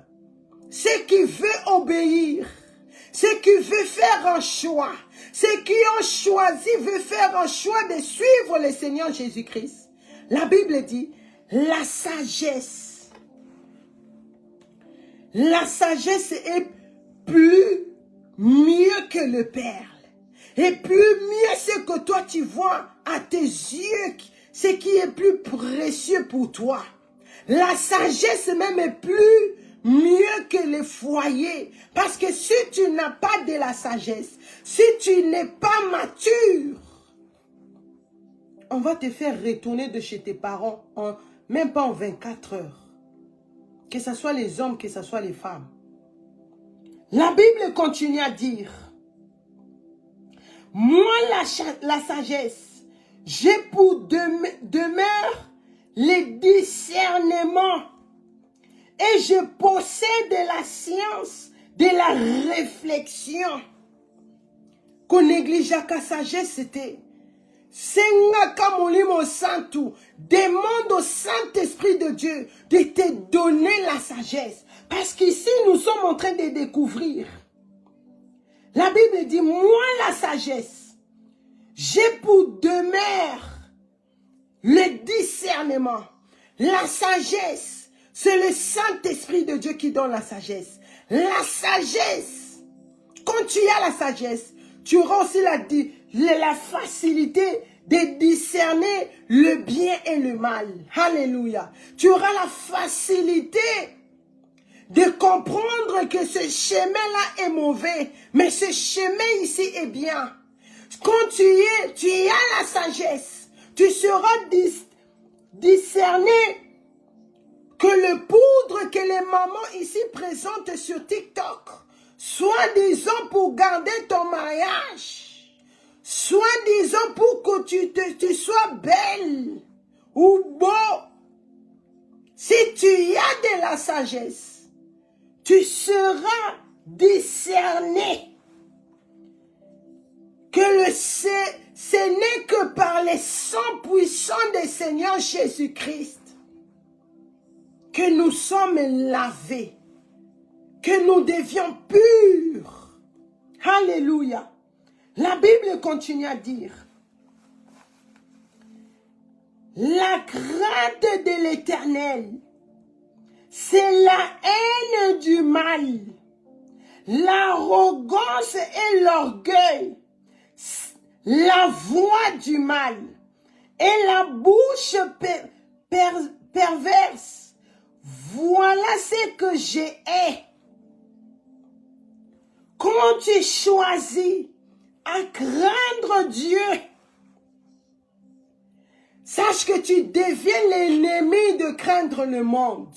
ceux qui veulent obéir, ceux qui veulent faire un choix, ceux qui ont choisi, veulent faire un choix de suivre le Seigneur Jésus-Christ. La Bible dit, la sagesse est plus mieux que le perle. Et plus mieux ce que toi tu vois à tes yeux, ce qui est plus précieux pour toi. La sagesse même est plus mieux que le foyer. Parce que si tu n'as pas de la sagesse, si tu n'es pas mature, on va te faire retourner de chez tes parents, même pas en 24 heures. Que ce soit les hommes, que ce soit les femmes. La Bible continue à dire, moi la sagesse, j'ai pour demeure les discernements et je possède la science de la réflexion. Qu'on néglige la sagesse, c'était demande au Saint-Esprit de Dieu de te donner la sagesse. Parce qu'ici, nous sommes en train de découvrir. La Bible dit, moi la sagesse, j'ai pour demeure le discernement. La sagesse, c'est le Saint-Esprit de Dieu qui donne la sagesse. La sagesse, quand tu as la sagesse, tu auras aussi la facilité de discerner le bien et le mal. Alléluia. Tu auras la facilité de comprendre que ce chemin-là est mauvais, mais ce chemin ici est bien. Quand tu as la sagesse, tu sauras discerner que le poudre que les mamans ici présentent sur TikTok, soit disant pour garder ton mariage, soit disant pour que tu sois belle ou beau, si tu as de la sagesse, tu seras discerné que ce n'est que par le sang puissant du Seigneur Jésus-Christ que nous sommes lavés, que nous devions purs. Alléluia. La Bible continue à dire, la crainte de l'Éternel, c'est la haine du mal, l'arrogance et l'orgueil, la voix du mal et la bouche perverse. Voilà ce que j'ai. Quand tu choisis à craindre Dieu, sache que tu deviens l'ennemi de craindre le monde.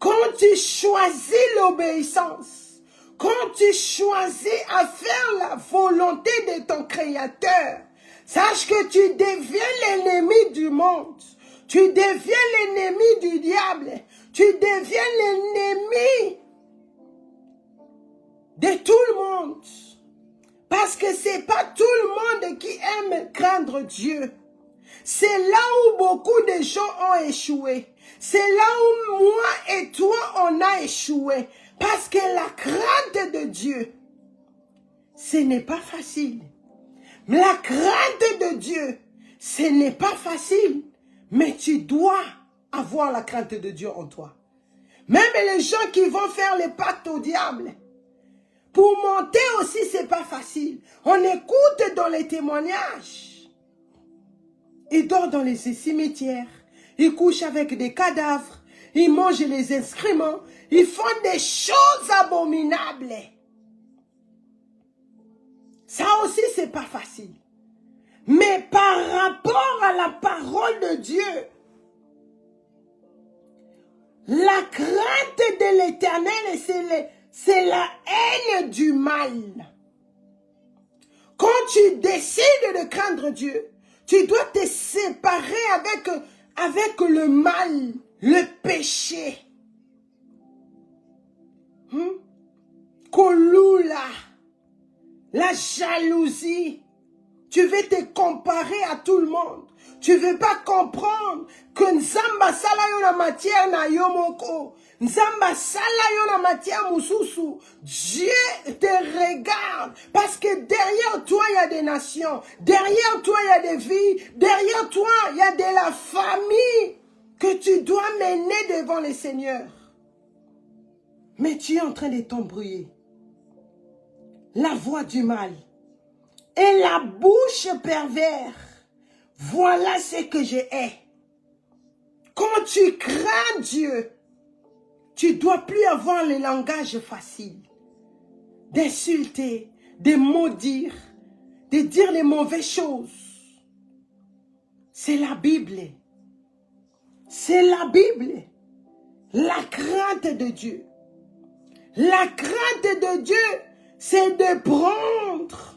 Quand tu choisis l'obéissance, quand tu choisis à faire la volonté de ton Créateur, sache que tu deviens l'ennemi du monde. Tu deviens l'ennemi du diable. Tu deviens l'ennemi de tout le monde. Parce que ce n'est pas tout le monde qui aime craindre Dieu. C'est là où beaucoup de gens ont échoué. C'est là où moi et toi, on a échoué. Parce que la crainte de Dieu, ce n'est pas facile. La crainte de Dieu, ce n'est pas facile. Mais tu dois avoir la crainte de Dieu en toi. Même les gens qui vont faire les pactes au diable, pour monter aussi, c'est pas facile. On écoute dans les témoignages. Ils dorment dans les cimetières. Ils couchent avec des cadavres. Ils mangent les excréments. Ils font des choses abominables. Ça aussi, c'est pas facile. Mais par rapport à la parole de Dieu, la crainte de l'Éternel, c'est la haine du mal. Quand tu décides de craindre Dieu, tu dois te séparer avec le mal, le péché. Kolula, la jalousie. Tu veux te comparer à tout le monde. Tu ne veux pas comprendre que Nzamba sala yo na matière na yo moko. Nzamba sala yo na matière mususu. Dieu te regarde parce que derrière toi il y a des nations. Derrière toi il y a des vies. Derrière toi il y a de la famille que tu dois mener devant le Seigneur. Mais tu es en train de t'embrouiller. La voix du mal. Et la bouche pervers, voilà ce que je hais. Quand tu crains Dieu, tu ne dois plus avoir le langage facile. D'insulter, de maudire, de dire les mauvaises choses. C'est la Bible. C'est la Bible. La crainte de Dieu. La crainte de Dieu, c'est de prendre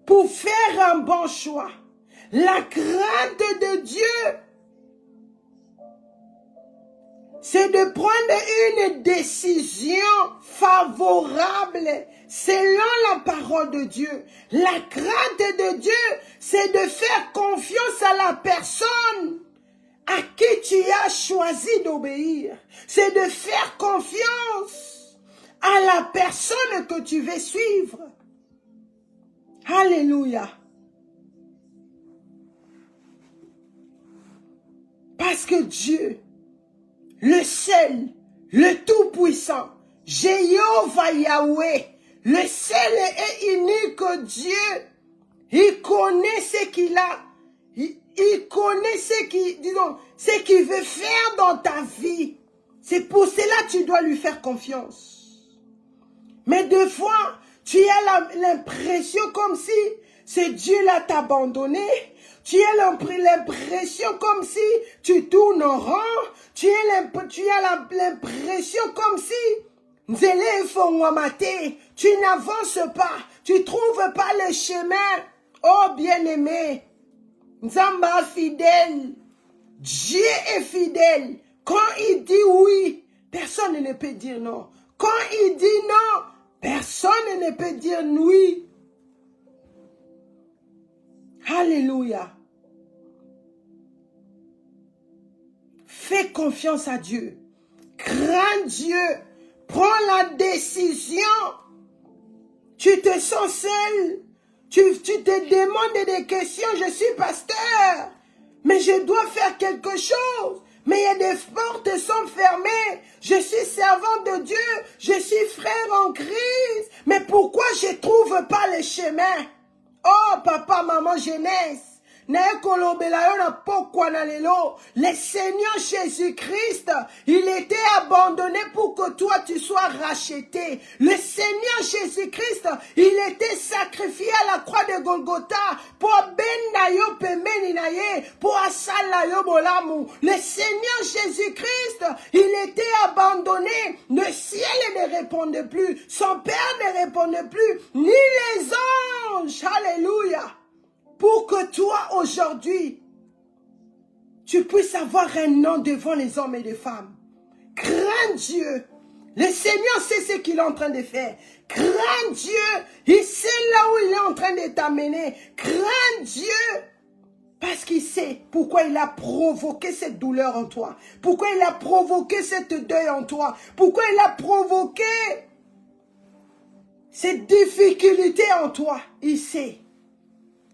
pour faire un bon choix. La crainte de Dieu, c'est de prendre une décision favorable selon la parole de Dieu. La crainte de Dieu, c'est de faire confiance à la personne à qui tu as choisi d'obéir. C'est de faire confiance à la personne que tu veux suivre. Alléluia. Parce que Dieu, le seul, le tout-puissant, Jéhovah Yahweh, le seul et unique Dieu, il connaît ce qu'il a, il connaît ce qu'il veut faire dans ta vie. C'est pour cela que tu dois lui faire confiance. Mais des fois, tu as l'impression comme si ce Dieu-là t'a abandonné. Tu as l'impression comme si tu tournes en rond. Tu as l'impression comme si tu n'avances pas. Tu ne trouves pas le chemin. Oh bien-aimé, Nzamba fidèle. Dieu est fidèle. Quand il dit oui, personne ne peut dire non. Quand il dit non, personne ne peut dire oui. Alléluia. Fais confiance à Dieu. Crains Dieu. Prends la décision. Tu te sens seul. Tu te demandes des questions. Je suis pasteur. Mais je dois faire quelque chose. Mais il y a des portes qui sont fermées. Je suis servant de Dieu. Je suis frère en Christ. Mais pourquoi je ne trouve pas le chemin? Oh, papa, maman, jeunesse. Le Seigneur Jésus-Christ, il était abandonné pour que toi tu sois racheté. Le Seigneur Jésus-Christ, il était sacrifié à la croix de Golgotha pour ben pour asalayo bolamu. Le Seigneur Jésus-Christ, il était abandonné. Le ciel ne répondait plus, son Père ne répondait plus, ni les anges. Alléluia. Pour que toi, aujourd'hui, tu puisses avoir un nom devant les hommes et les femmes. Crains Dieu. Le Seigneur sait ce qu'il est en train de faire. Crains Dieu. Il sait là où il est en train de t'amener. Crains Dieu. Parce qu'il sait pourquoi il a provoqué cette douleur en toi. Pourquoi il a provoqué cette deuil en toi. Pourquoi il a provoqué cette difficulté en toi. Il sait.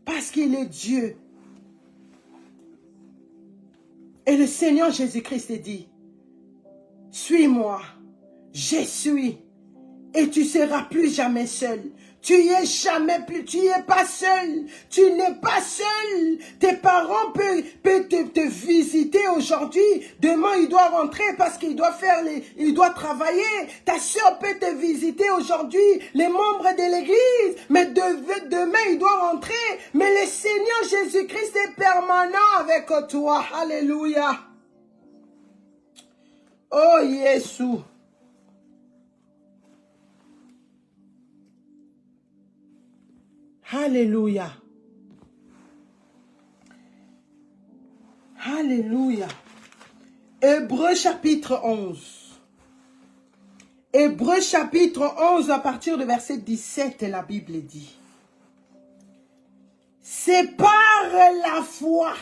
Parce qu'il est Dieu. Et le Seigneur Jésus-Christ dit, suis-moi, je suis, et tu seras plus jamais seul. Tu y es jamais plus, tu n'y es pas seul. Tu n'es pas seul. Tes parents peuvent te visiter aujourd'hui. Demain, il doit rentrer parce qu'il doit il doit travailler. Ta soeur peut te visiter aujourd'hui. Les membres de l'église. Mais demain, il doit rentrer. Mais le Seigneur Jésus-Christ est permanent avec toi. Alléluia. Oh, Jésus. Alléluia. Alléluia. Hébreux chapitre 11. Hébreux chapitre 11 à partir de verset 17, la Bible dit. C'est par la foi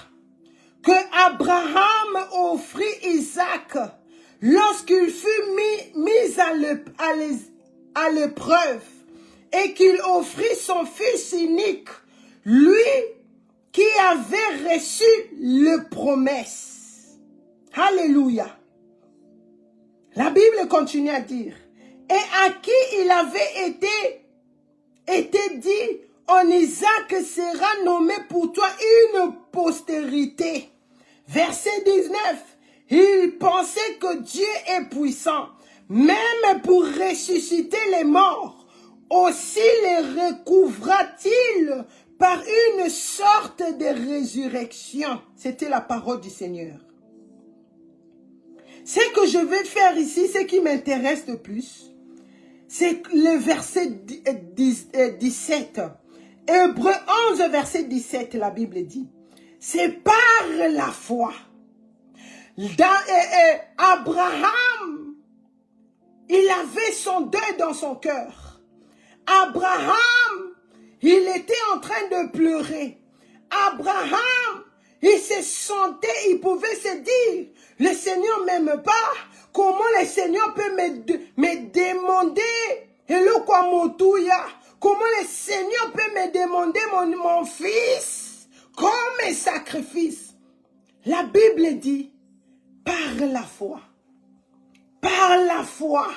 que Abraham offrit Isaac lorsqu'il fut mis à l'épreuve. Et qu'il offrit son fils unique, lui qui avait reçu les promesses. Alléluia. La Bible continue à dire, et à qui il avait été dit, en Isaac sera nommé pour toi une postérité. Verset 19, il pensait que Dieu est puissant, même pour ressusciter les morts. Aussi les recouvra-t-il par une sorte de résurrection. C'était la parole du Seigneur. Ce que je vais faire ici, ce qui m'intéresse le plus, c'est le verset 17. Hébreux 11, verset 17, la Bible dit, c'est par la foi. Abraham, il avait son deuil dans son cœur. Abraham, il était en train de pleurer. Abraham, il se sentait, il pouvait se dire, le Seigneur m'aime pas. Comment le Seigneur peut me demander, comment le Seigneur peut me demander mon fils comme un sacrifice? La Bible dit, par la foi. Par la foi.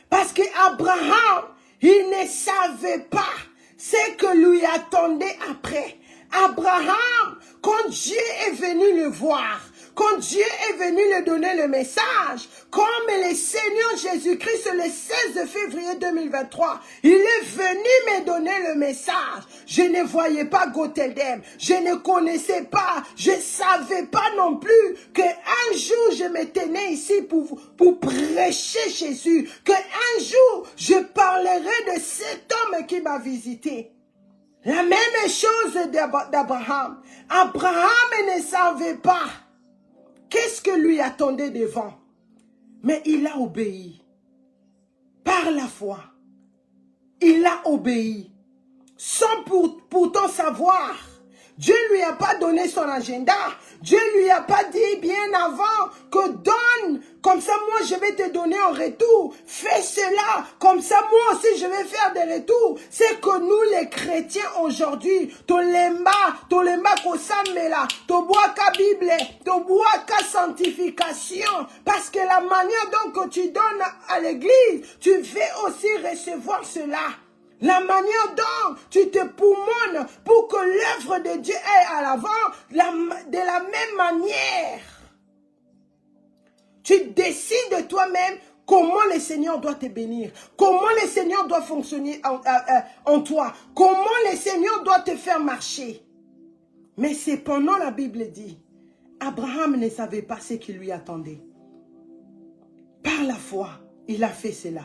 Parce que Abraham, il ne savait pas ce que lui attendait après. Abraham, quand Dieu est venu le voir, quand Dieu est venu lui donner le message, comme le Seigneur Jésus-Christ le 16 février 2023, il est venu me donner le message. Je ne voyais pas Goteldem, je ne connaissais pas, je ne savais pas non plus qu'un jour je me tenais ici pour prêcher Jésus, qu'un jour je parlerai de cet homme qui m'a visité. La même chose d'Abraham. Abraham ne savait pas qu'est-ce que lui attendait devant. Mais il a obéi. Par la foi. Il a obéi. Sans pourtant savoir. Dieu ne lui a pas donné son agenda. Dieu ne lui a pas dit bien avant que donne, comme ça moi je vais te donner en retour. Fais cela, comme ça moi aussi je vais faire des retours. C'est que nous les chrétiens aujourd'hui, tolemba kosamela, toboaka Bible, toboaka sanctification. Parce que la manière dont tu donnes à l'église, tu veux aussi recevoir cela. La manière dont tu te poumonnes pour que l'œuvre de Dieu aille à l'avant, de la même manière. Tu décides toi-même comment le Seigneur doit te bénir, comment le Seigneur doit fonctionner en toi, comment le Seigneur doit te faire marcher. Mais cependant, la Bible dit, Abraham ne savait pas ce qui lui attendait. Par la foi, il a fait cela.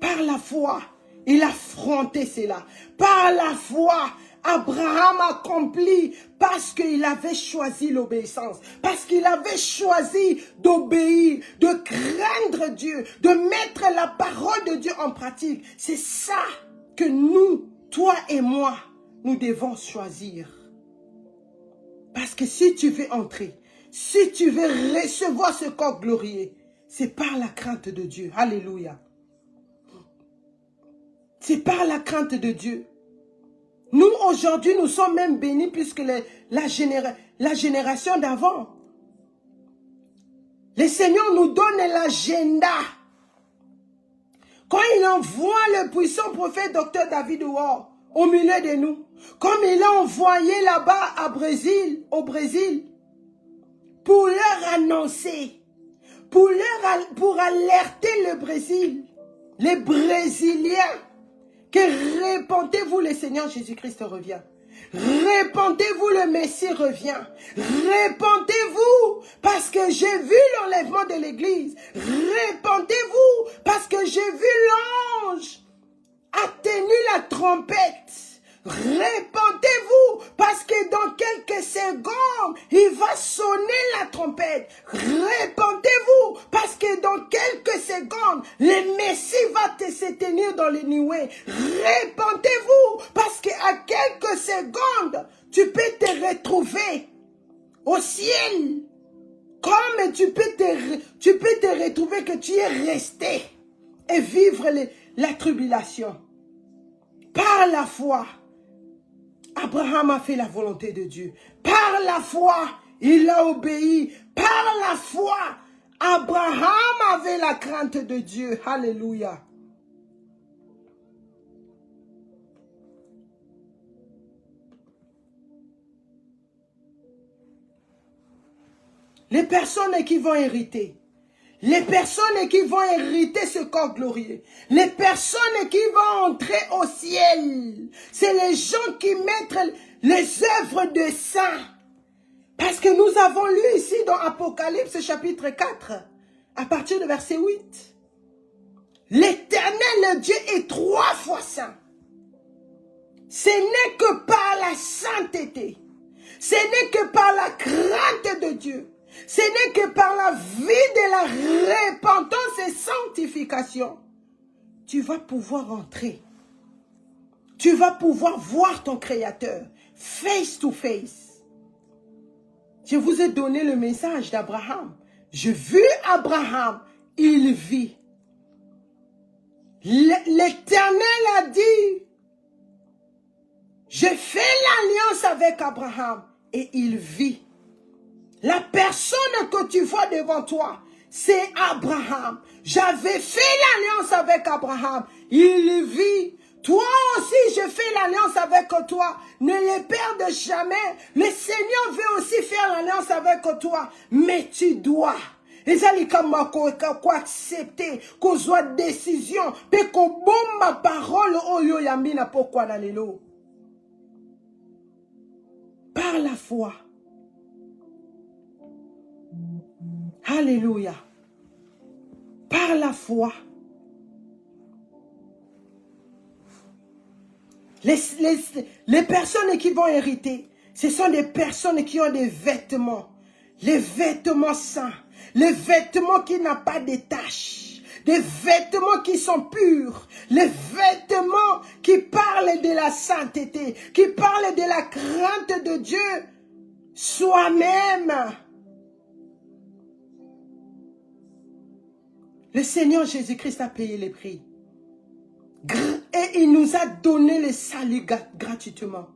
Par la foi, il a affronté cela. Par la foi, Abraham accomplit parce qu'il avait choisi l'obéissance. Parce qu'il avait choisi d'obéir, de craindre Dieu, de mettre la parole de Dieu en pratique. C'est ça que nous, toi et moi, nous devons choisir. Parce que si tu veux entrer, si tu veux recevoir ce corps glorieux, c'est par la crainte de Dieu. Alléluia. C'est par la crainte de Dieu. Nous, aujourd'hui, nous sommes même bénis puisque la génération d'avant, le Seigneur nous donne l'agenda. Quand il envoie le puissant prophète Dr. David Ward au milieu de nous, comme il a envoyé là-bas au Brésil, pour leur annoncer, pour alerter le Brésil, les Brésiliens, que répentez-vous, le Seigneur Jésus-Christ revient. Répentez-vous, le Messie revient. Répentez-vous, parce que j'ai vu l'enlèvement de l'église. Répentez-vous, parce que j'ai vu l'ange atténuer la trompette. Répentez-vous, parce que dans quelques secondes, il va sonner la trompette. Répentez-vous, parce que dans quelques secondes, le Messie va se tenir dans les nuées. Répentez-vous, parce qu'à quelques secondes, tu peux te retrouver au ciel. Comme tu peux te retrouver que tu es resté et vivre la tribulation. Par la foi, Abraham a fait la volonté de Dieu. Par la foi, il a obéi. Par la foi, Abraham avait la crainte de Dieu. Alléluia. Les personnes qui vont hériter. Les personnes qui vont hériter ce corps glorieux. Les personnes qui vont entrer au ciel. C'est les gens qui mettent les œuvres de saints. Parce que nous avons lu ici dans Apocalypse chapitre 4, à partir de verset 8. L'Éternel Dieu est 3 fois saint. Ce n'est que par la sainteté. Ce n'est que par la crainte de Dieu. Ce n'est que par la vie de la repentance et sanctification. Tu vas pouvoir entrer. Tu vas pouvoir voir ton Créateur face to face. Je vous ai donné le message d'Abraham. Je vis Abraham, il vit. L'Éternel a dit, je fais l'alliance avec Abraham et il vit. La personne que tu vois devant toi, c'est Abraham. J'avais fait l'alliance avec Abraham. Il vit. Toi aussi, je fais l'alliance avec toi. Ne les perds jamais. Le Seigneur veut aussi faire l'alliance avec toi. Mais tu dois. Et ça, il faut accepter qu'on soit décision. Et qu'on bombe ma parole au yo yamina pourquoi dans les lots. Par la foi. Alléluia. Par la foi. Les personnes qui vont hériter, ce sont des personnes qui ont des vêtements. Les vêtements saints. Les vêtements qui n'ont pas de taches. Des vêtements qui sont purs. Les vêtements qui parlent de la sainteté. Qui parlent de la crainte de Dieu. Soi-même. Le Seigneur Jésus-Christ a payé les prix. Et il nous a donné le salut gratuitement.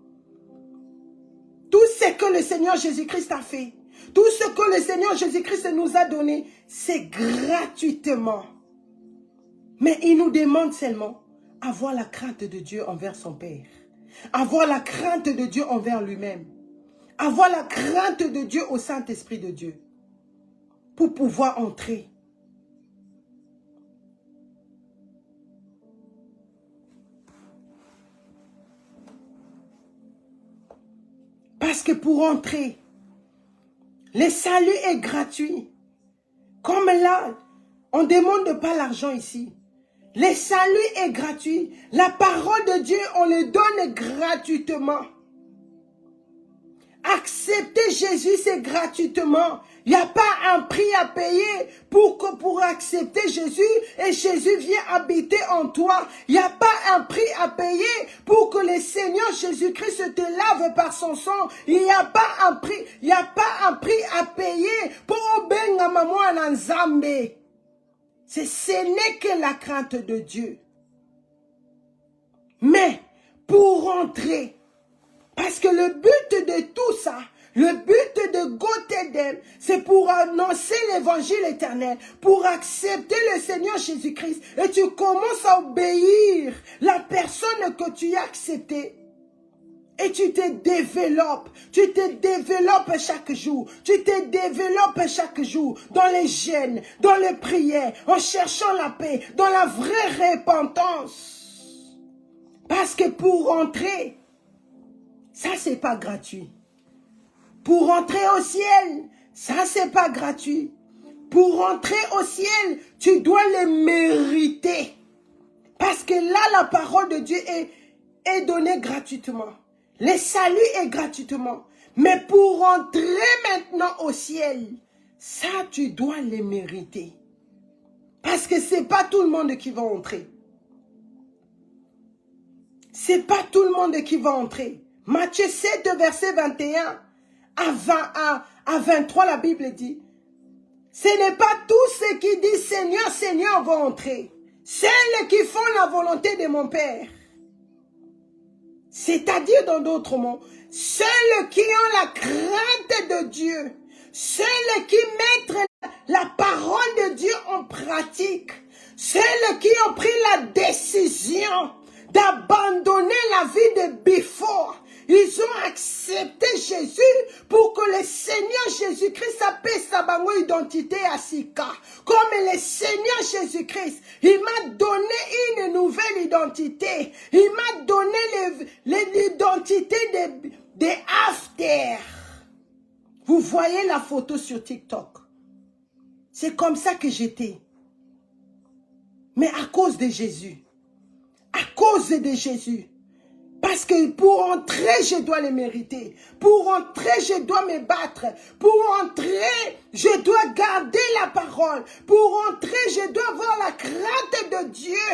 Tout ce que le Seigneur Jésus-Christ a fait, tout ce que le Seigneur Jésus-Christ nous a donné, c'est gratuitement. Mais il nous demande seulement avoir la crainte de Dieu envers son Père. Avoir la crainte de Dieu envers lui-même. Avoir la crainte de Dieu au Saint-Esprit de Dieu. Pour pouvoir entrer. Parce que pour entrer, le salut est gratuit. Comme là, on ne demande pas l'argent ici. Le salut est gratuit. La parole de Dieu, on le donne gratuitement. Accepter Jésus, c'est gratuitement. Il n'y a pas un prix à payer pour accepter Jésus et Jésus vient habiter en toi. Il n'y a pas un prix à payer pour que le Seigneur Jésus-Christ te lave par son sang, il n'y a pas un prix, à payer pour obenga maman en Nzambe. Ce n'est que la crainte de Dieu. Mais pour entrer, parce que le but de tout ça, le but de Gothedem, c'est pour annoncer l'évangile éternel, pour accepter le Seigneur Jésus-Christ. Et tu commences à obéir la personne que tu as acceptée. Et tu te développes chaque jour. Tu te développes chaque jour dans les jeûnes, dans les prières, en cherchant la paix, dans la vraie repentance. Parce que pour entrer, ça c'est pas gratuit. Pour entrer au ciel, ça c'est pas gratuit. Pour entrer au ciel, tu dois le mériter. Parce que là, la parole de Dieu est donnée gratuitement. Le salut est gratuitement. Mais pour entrer maintenant au ciel, ça tu dois le mériter. Parce que c'est pas tout le monde qui va entrer. C'est pas tout le monde qui va entrer. Matthieu 7, verset 21 à 23, la Bible dit, ce n'est pas tous ceux qui disent Seigneur, Seigneur vont entrer. Celles qui font la volonté de mon Père. C'est-à-dire, dans d'autres mots, ceux qui ont la crainte de Dieu, ceux qui mettent la parole de Dieu en pratique, ceux qui ont pris la décision d'abandonner la vie de before. Ils ont accepté Jésus pour que le Seigneur Jésus-Christ appelle sa bango identité à Sika. Comme le Seigneur Jésus-Christ, il m'a donné une nouvelle identité. Il m'a donné l'identité des after. Vous voyez la photo sur TikTok. C'est comme ça que j'étais. Mais à cause de Jésus. À cause de Jésus. Parce que pour entrer, je dois le mériter. Pour entrer, je dois me battre. Pour entrer, je dois garder la parole. Pour entrer, je dois avoir la crainte de Dieu.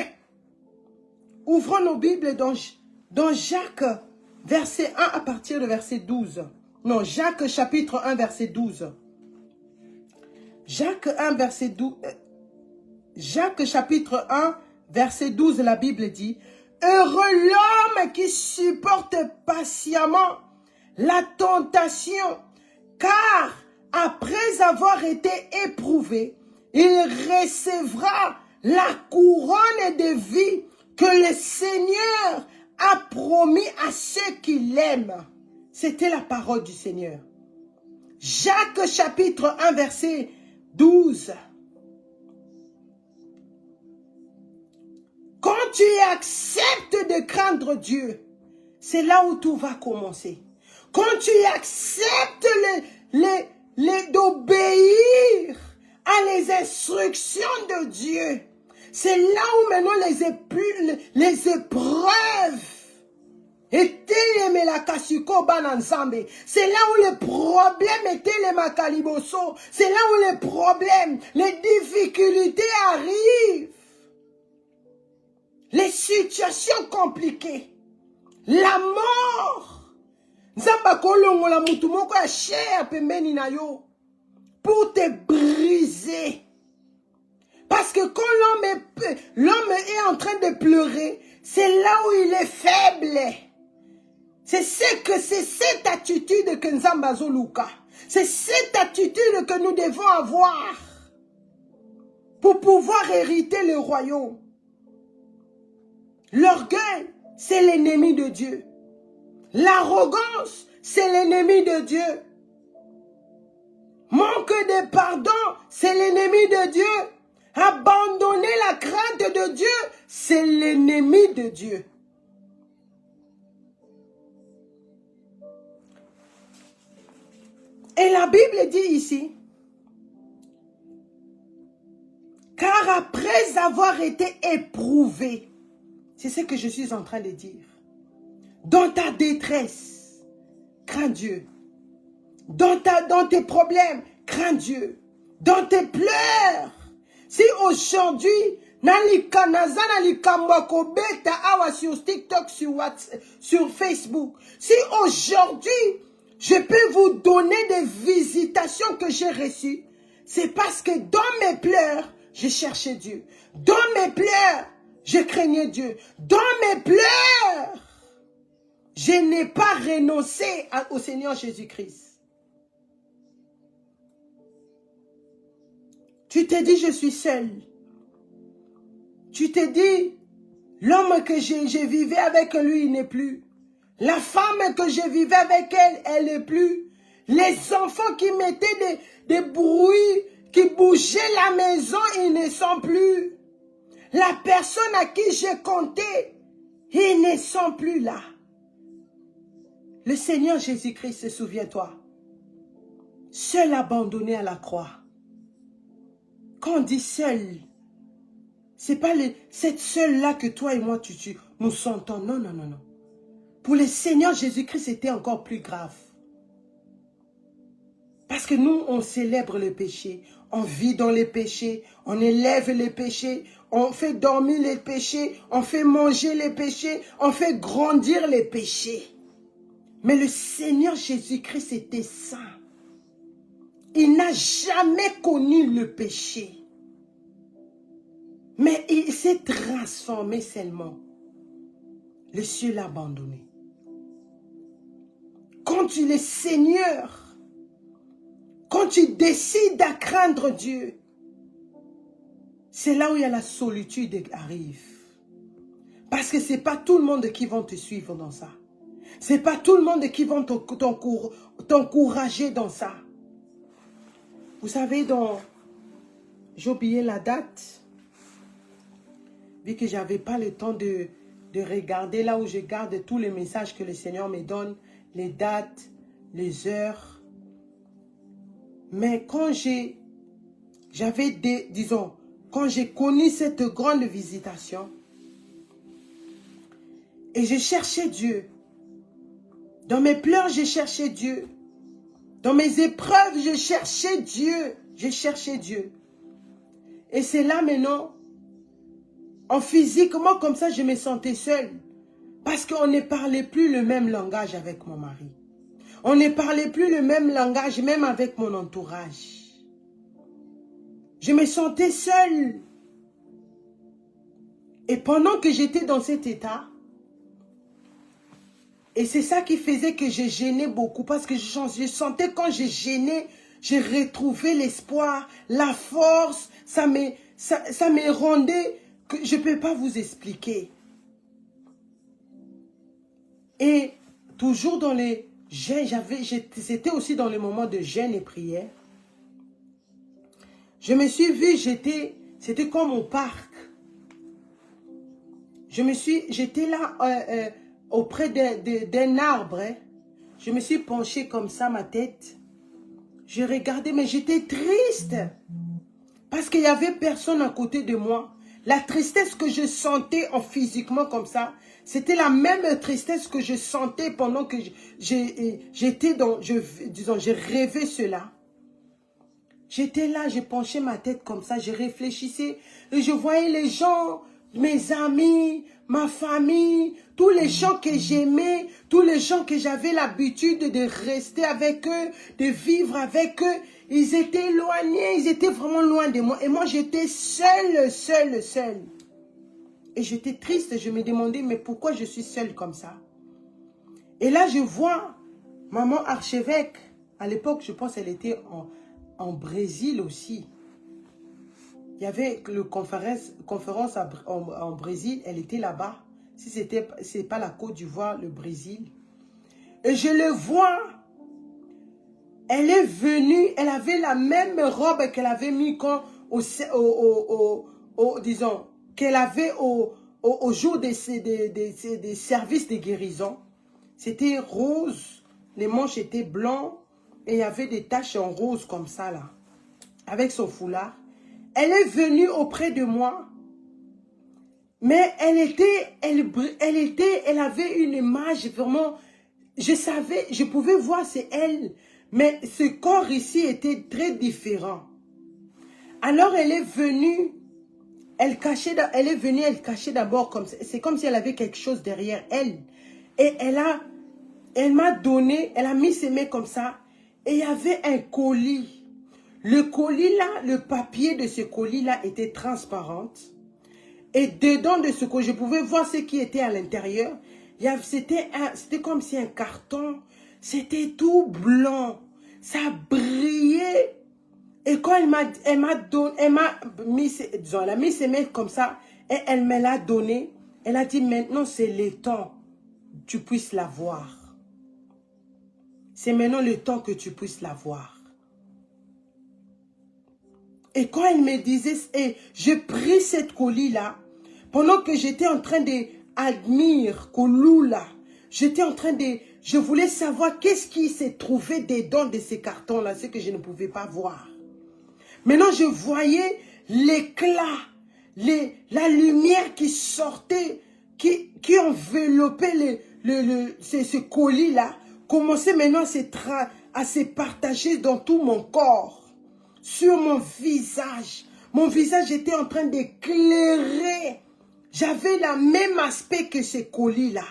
Ouvrons nos Bibles dans Jacques, verset 1 à partir de verset 12. Non, Jacques chapitre 1, verset 12. Jacques 1, verset 12. Jacques chapitre 1, verset 12, la Bible dit... Heureux l'homme qui supporte patiemment la tentation, car après avoir été éprouvé, il recevra la couronne de vie que le Seigneur a promis à ceux qui l'aiment. C'était la parole du Seigneur. Jacques chapitre 1 verset 12. Quand tu acceptes de craindre Dieu, c'est là où tout va commencer. Quand tu acceptes d'obéir à les instructions de Dieu, c'est là où maintenant les épreuves. C'est là où le problème était les makaliboso. C'est là où les problèmes, les difficultés arrivent. Les situations compliquées. La mort. Pour te briser. Parce que quand l'homme est en train de pleurer, c'est là où il est faible. C'est cette attitude que Nzambazo Luka. C'est cette attitude que nous devons avoir pour pouvoir hériter le royaume. L'orgueil, c'est l'ennemi de Dieu. L'arrogance, c'est l'ennemi de Dieu. Manque de pardon, c'est l'ennemi de Dieu. Abandonner la crainte de Dieu, c'est l'ennemi de Dieu. Et la Bible dit ici, car après avoir été éprouvé, c'est ce que je suis en train de dire, dans ta détresse, crains Dieu. Dans tes problèmes, crains Dieu. Dans tes pleurs, si aujourd'hui, sur TikTok, TikTok, sur WhatsApp, sur Facebook. Si aujourd'hui, je peux vous donner des visitations que j'ai reçues, c'est parce que dans mes pleurs, je cherchais Dieu. Dans mes pleurs, je craignais Dieu. Dans mes pleurs, je n'ai pas renoncé au Seigneur Jésus-Christ. Tu t'es dit, je suis seul. Tu t'es dit, l'homme que je vivais avec lui, il n'est plus. La femme que je vivais avec elle, elle n'est plus. Les enfants qui mettaient des bruits, qui bougeaient la maison, ils ne sont plus. La personne à qui j'ai compté, ils ne sont plus là. Le Seigneur Jésus-Christ, souviens-toi, seul abandonné à la croix. Quand on dit seul, c'est pas cette seule-là que toi et moi, nous sentons. Non, non, non, non. Pour le Seigneur Jésus-Christ, c'était encore plus grave. Parce que nous, on célèbre le péché. On vit dans les péchés. On élève les péchés. On fait dormir les péchés. On fait manger les péchés. On fait grandir les péchés. Mais le Seigneur Jésus-Christ était saint. Il n'a jamais connu le péché. Mais il s'est transformé seulement. Le ciel l'a abandonné. Quand tu es Seigneur, quand tu décides à craindre Dieu, c'est là où il y a la solitude qui arrive. Parce que ce n'est pas tout le monde qui va te suivre dans ça. Ce n'est pas tout le monde qui va t'encourager dans ça. Vous savez, j'ai oublié la date, vu que je n'avais pas le temps de regarder là où je garde tous les messages que le Seigneur me donne, les dates, les heures. Mais quand quand j'ai connu cette grande visitation, et je cherchais Dieu. Dans mes pleurs, je cherchais Dieu. Dans mes épreuves, je cherchais Dieu. Je cherchais Dieu. Et c'est là maintenant, physiquement comme ça, je me sentais seule. Parce qu'on ne parlait plus le même langage avec mon mari. On ne parlait plus le même langage, même avec mon entourage. Je me sentais seule. Et pendant que j'étais dans cet état, et c'est ça qui faisait que je gênais beaucoup, parce que je sentais quand je gênais, je retrouvais l'espoir, la force, ça me rendait, que je ne peux pas vous expliquer. Et toujours dans les jeûnes, c'était aussi dans les moments de jeûne et prière. Je me suis vue, c'était comme au parc. J'étais là auprès d'un arbre. Hein. Je me suis penchée comme ça, ma tête. Je regardais, mais j'étais triste. Parce qu'il n'y avait personne à côté de moi. La tristesse que je sentais physiquement comme ça, c'était la même tristesse que je sentais pendant que j'étais dans, je rêvais cela. J'étais là, je penchais ma tête comme ça, je réfléchissais. Et je voyais les gens, mes amis, ma famille, tous les gens que j'aimais, tous les gens que j'avais l'habitude de rester avec eux, de vivre avec eux. Ils étaient éloignés, ils étaient vraiment loin de moi. Et moi, j'étais seule. Et j'étais triste, je me demandais, mais pourquoi je suis seule comme ça? Et là, je vois maman archevêque. À l'époque, je pense qu'elle était en Brésil aussi. Il y avait le conférence en Brésil, elle était là-bas. Si c'est pas la Côte d'Ivoire, le Brésil. Et je le vois. Elle est venue, elle avait la même robe qu'elle avait mis disons, qu'elle avait au jour des services de guérison. C'était rose, les manches étaient blancs et il y avait des taches en rose comme ça là, avec son foulard. Elle est venue auprès de moi, mais elle avait une image vraiment, je pouvais voir c'est elle. Mais ce corps ici était très différent. Alors elle est venue elle est venue, elle cachait d'abord comme ça. C'est comme si elle avait quelque chose derrière elle. Et elle m'a donné, elle a mis ses mains comme ça. Et il y avait un colis. Le colis là, le papier de ce colis là était transparent. Et dedans de ce colis, je pouvais voir ce qui était à l'intérieur. C'était comme si un carton, c'était tout blanc. Ça brillait. Et quand elle a mis ses mains comme ça, et elle me l'a donné, elle a dit maintenant c'est le temps que tu puisses la voir. C'est maintenant le temps que tu puisses la voir. Et quand elle me disait, et j'ai pris cette colis-là, pendant que j'étais en train d'admirer Kolula, j'étais en train de, je voulais savoir qu'est-ce qui s'est trouvé dedans de ces cartons-là, ce que je ne pouvais pas voir. Maintenant, je voyais l'éclat, la lumière qui sortait, qui enveloppait ce colis-là, commençait maintenant à se partager dans tout mon corps, sur mon visage. Mon visage était en train d'éclairer. J'avais le même aspect que ce colis-là.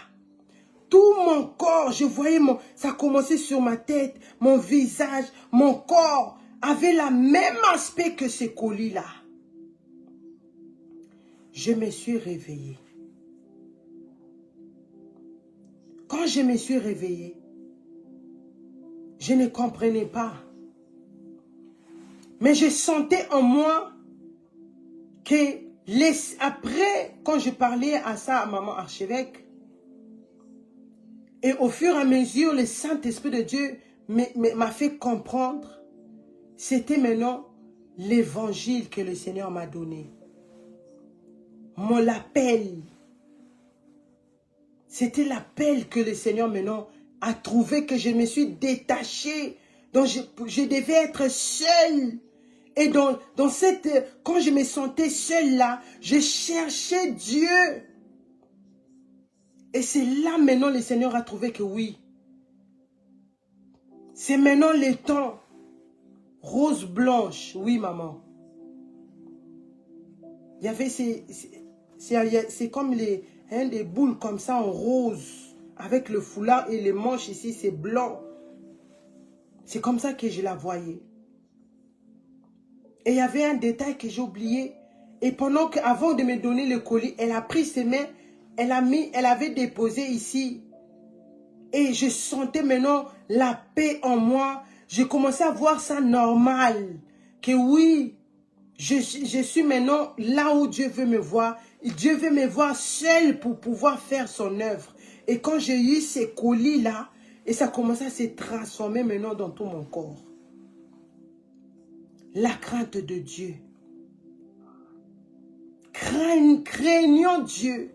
Tout mon corps, je voyais ça commençait sur ma tête, mon visage, mon corps avait le même aspect que ce colis-là. Je me suis réveillée. Quand je me suis réveillée, je ne comprenais pas. Mais je sentais en moi que après, quand je parlais à ça à maman archevêque, et au fur et à mesure, le Saint-Esprit de Dieu m'a fait comprendre, c'était maintenant l'évangile que le Seigneur m'a donné. Mon appel. C'était l'appel que le Seigneur maintenant a trouvé, que je me suis détachée. Donc je devais être seule. Et quand je me sentais seule là, je cherchais Dieu. Et c'est là maintenant le Seigneur a trouvé que oui. C'est maintenant le temps. Rose blanche, oui maman. Il y avait c'est comme des boules comme ça en rose. Avec le foulard et les manches ici, c'est blanc. C'est comme ça que je la voyais. Et il y avait un détail que j'ai oublié. Et avant de me donner le colis, elle a pris ses mains, elle avait déposé ici. Et je sentais maintenant la paix en moi. Je commençais à voir ça normal. Que oui, je suis maintenant là où Dieu veut me voir. Dieu veut me voir seul pour pouvoir faire son œuvre. Et quand j'ai eu ces colis-là, et ça commençait à se transformer maintenant dans tout mon corps. La crainte de Dieu. Craignons Dieu.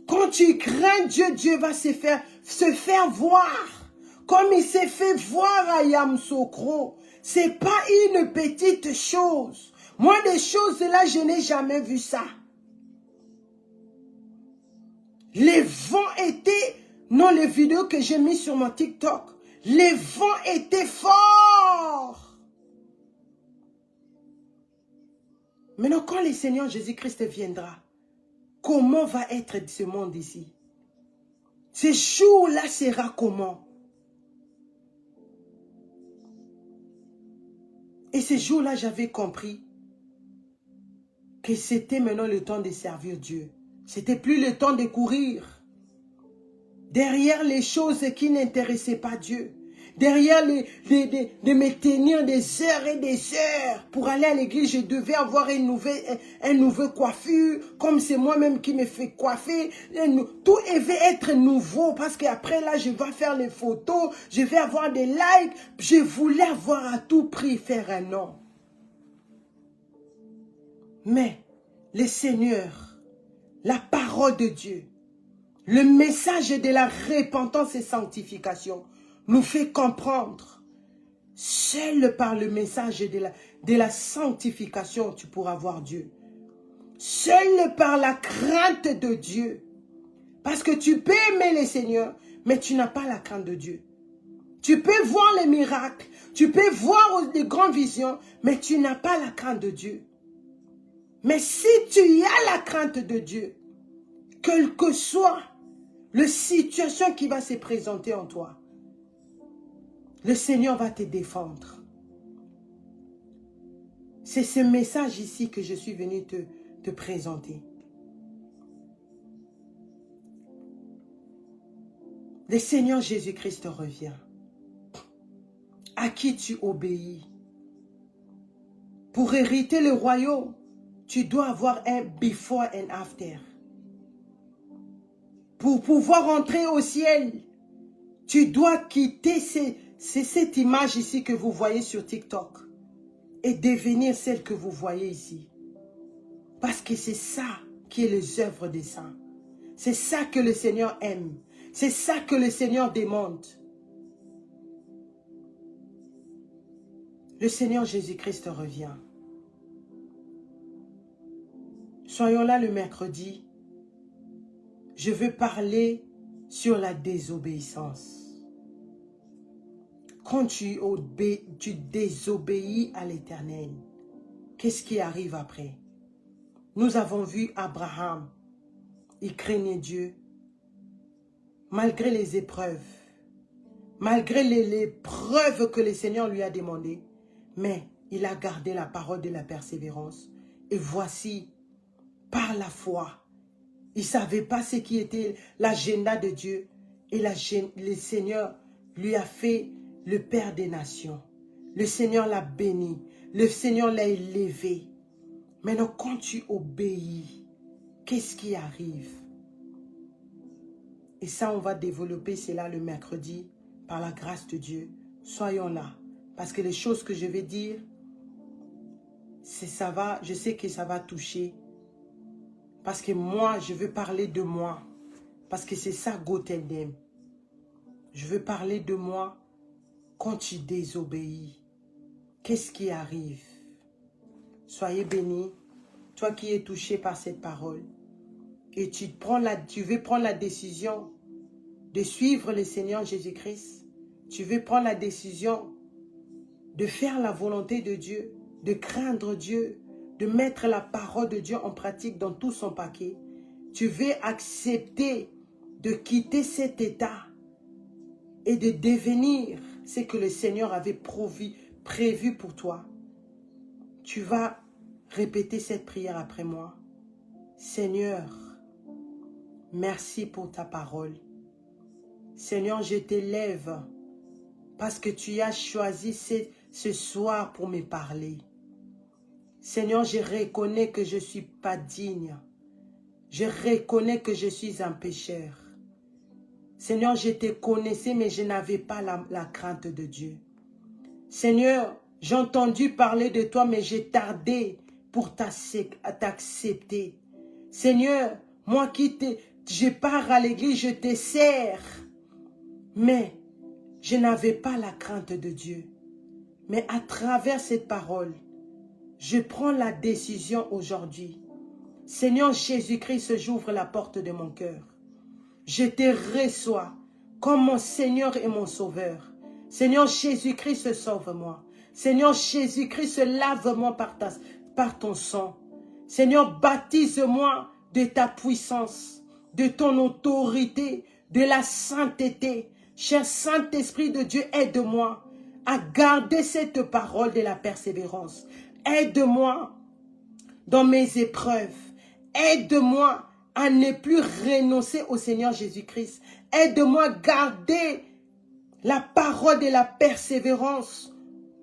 Quand tu crains Dieu, Dieu va se faire voir. Comme il s'est fait voir à Yamoussoukro. Ce n'est pas une petite chose. Moi, des choses là, je n'ai jamais vu ça. Les vents étaient, dans les vidéos que j'ai mis sur mon TikTok, les vents étaient forts. Maintenant, quand le Seigneur Jésus-Christ viendra, comment va être ce monde ici? Ce jour-là sera comment? Et ce jour-là, j'avais compris que c'était maintenant le temps de servir Dieu. C'était plus le temps de courir derrière les choses qui n'intéressaient pas Dieu. Derrière de me tenir des heures et des heures. Pour aller à l'église, je devais avoir une nouvelle coiffure. Comme c'est moi-même qui me fais coiffer. Tout devait être nouveau. Parce qu'après là, je vais faire les photos. Je vais avoir des likes. Je voulais avoir à tout prix faire un nom. Mais le Seigneur, la parole de Dieu, le message de la repentance et sanctification nous fait comprendre, seul par le message de la sanctification, tu pourras voir Dieu. Seul par la crainte de Dieu. Parce que tu peux aimer le Seigneur, mais tu n'as pas la crainte de Dieu. Tu peux voir les miracles, tu peux voir les grandes visions, mais tu n'as pas la crainte de Dieu. Mais si tu as la crainte de Dieu, quelle que soit la situation qui va se présenter en toi, le Seigneur va te défendre. C'est ce message ici que je suis venu te présenter. Le Seigneur Jésus-Christ revient. À qui tu obéis? Pour hériter le royaume, tu dois avoir un before and after. Pour pouvoir entrer au ciel, tu dois quitter cette image ici que vous voyez sur TikTok et devenir celle que vous voyez ici. Parce que c'est ça qui est les œuvres des saints. C'est ça que le Seigneur aime. C'est ça que le Seigneur demande. Le Seigneur Jésus-Christ revient. Soyons là le mercredi. Je veux parler sur la désobéissance. Quand tu désobéis à l'Éternel, qu'est-ce qui arrive après? Nous avons vu Abraham. Il craignait Dieu. Malgré les épreuves. Malgré les preuves que le Seigneur lui a demandées. Mais il a gardé la parole de la persévérance. Et voici, par la foi, il ne savait pas ce qui était l'agenda de Dieu. Et le Seigneur lui a fait le Père des nations. Le Seigneur l'a béni. Le Seigneur l'a élevé. Maintenant, quand tu obéis, qu'est-ce qui arrive? Et ça, on va développer cela le mercredi par la grâce de Dieu. Soyons là. Parce que les choses que je vais dire, je sais que ça va toucher. Parce que moi, je veux parler de moi. Parce que c'est ça Goteldem. Je veux parler de moi quand tu désobéis. Qu'est-ce qui arrive? Soyez bénis. Toi qui es touché par cette parole. Et tu veux prendre la décision de suivre le Seigneur Jésus-Christ. Tu veux prendre la décision de faire la volonté de Dieu, de craindre Dieu, de mettre la parole de Dieu en pratique dans tout son paquet. Tu veux accepter de quitter cet état et de devenir ce que le Seigneur avait prévu pour toi. Tu vas répéter cette prière après moi. Seigneur, merci pour ta parole. Seigneur, je t'élève parce que tu as choisi ce soir pour me parler. Seigneur, je reconnais que je ne suis pas digne. Je reconnais que je suis un pécheur. Seigneur, je te connaissais, mais je n'avais pas la crainte de Dieu. Seigneur, j'ai entendu parler de toi, mais j'ai tardé pour t'accepter. Seigneur, moi je pars à l'église, je te sers, mais je n'avais pas la crainte de Dieu. Mais à travers cette parole, je prends la décision aujourd'hui. Seigneur Jésus-Christ, j'ouvre la porte de mon cœur. Je te reçois comme mon Seigneur et mon Sauveur. Seigneur Jésus-Christ, sauve-moi. Seigneur Jésus-Christ, lave-moi par ton sang. Seigneur, baptise-moi de ta puissance, de ton autorité, de la sainteté. Cher Saint-Esprit de Dieu, aide-moi à garder cette parole de la persévérance. Aide-moi dans mes épreuves. Aide-moi à ne plus renoncer au Seigneur Jésus-Christ. Aide-moi à garder la parole de la persévérance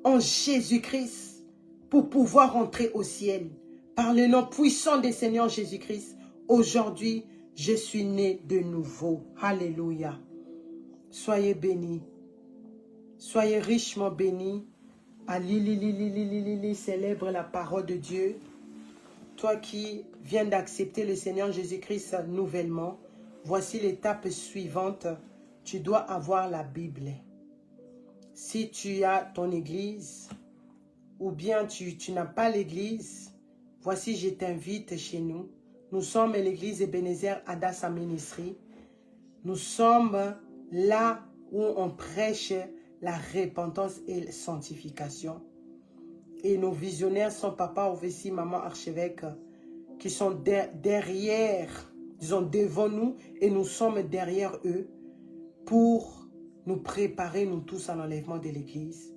en Jésus-Christ pour pouvoir entrer au ciel. Par le nom puissant du Seigneur Jésus-Christ, aujourd'hui, je suis né de nouveau. Alléluia. Soyez bénis. Soyez richement bénis. Allez, célèbre la parole de Dieu. Toi qui viens d'accepter le Seigneur Jésus-Christ nouvellement, voici l'étape suivante. Tu dois avoir la Bible. Si tu as ton église, ou bien tu n'as pas l'église, voici, je t'invite chez nous. Nous sommes l'église Ebenezer Adassa Ministry. Nous sommes là où on prêche la repentance et la sanctification. Et nos visionnaires sont Papa Ovessi, Maman Archevêque, qui sont derrière, disons devant nous, et nous sommes derrière eux pour nous préparer, nous tous, à l'enlèvement de l'église.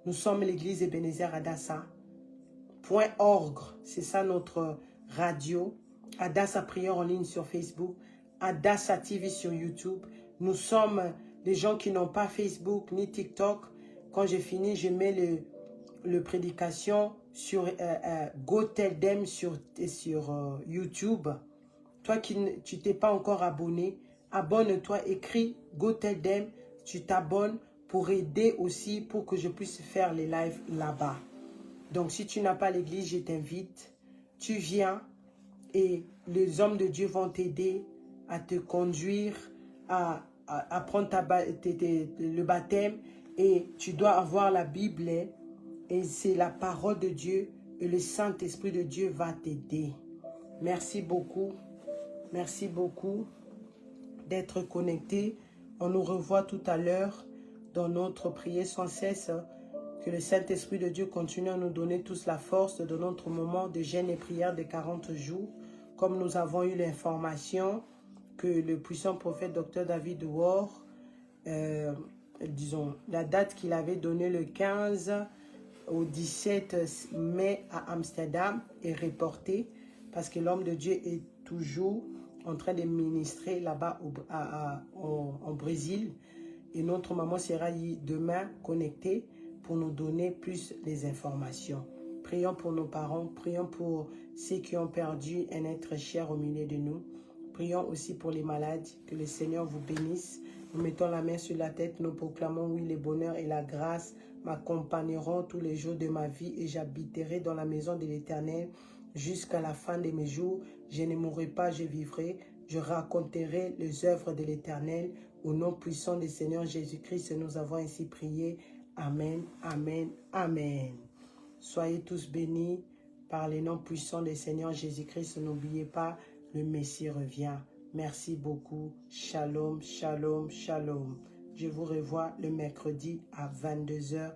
Nous sommes l'église Ebenezer Adassa. .org, c'est ça notre radio. Adassa Prière en ligne sur Facebook. Adassa TV sur YouTube. Nous sommes des gens qui n'ont pas Facebook ni TikTok. Quand j'ai fini, je mets le prédication sur Go Tell Them sur YouTube. Toi qui ne t'es pas encore abonné, abonne-toi, écris Go Tell Them, tu t'abonnes pour aider aussi, pour que je puisse faire les lives là-bas. Donc si tu n'as pas l'église, je t'invite, tu viens et les hommes de Dieu vont t'aider à te conduire, à prendre le baptême, et tu dois avoir la Bible et c'est la parole de Dieu et le Saint-Esprit de Dieu va t'aider. Merci beaucoup d'être connecté. On nous revoit tout à l'heure dans notre prière sans cesse. Que le Saint-Esprit de Dieu continue à nous donner tous la force de notre moment de jeûne et prière de 40 jours. Comme nous avons eu l'information que le puissant prophète Dr David Ward, disons, la date qu'il avait donnée le 15 au 17 mai à Amsterdam est reportée parce que l'homme de Dieu est toujours en train de ministrer là-bas au Brésil. Et notre maman sera demain connectée pour nous donner plus les informations. Prions pour nos parents, prions pour ceux qui ont perdu un être cher au milieu de nous. Prions aussi pour les malades, que le Seigneur vous bénisse. Nous mettons la main sur la tête, nous proclamons, oui, le bonheur et la grâce m'accompagneront tous les jours de ma vie et j'habiterai dans la maison de l'Éternel jusqu'à la fin de mes jours. Je ne mourrai pas, je vivrai. Je raconterai les œuvres de l'Éternel. Au nom puissant du Seigneur Jésus-Christ, nous avons ainsi prié. Amen, amen, amen. Soyez tous bénis par les noms puissants du Seigneur Jésus-Christ. N'oubliez pas, le Messie revient. Merci beaucoup. Shalom, shalom, shalom. Je vous revois le mercredi à 22 h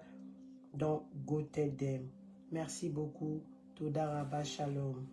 dans Go Tell Them. Merci beaucoup. Toda Rabba, shalom.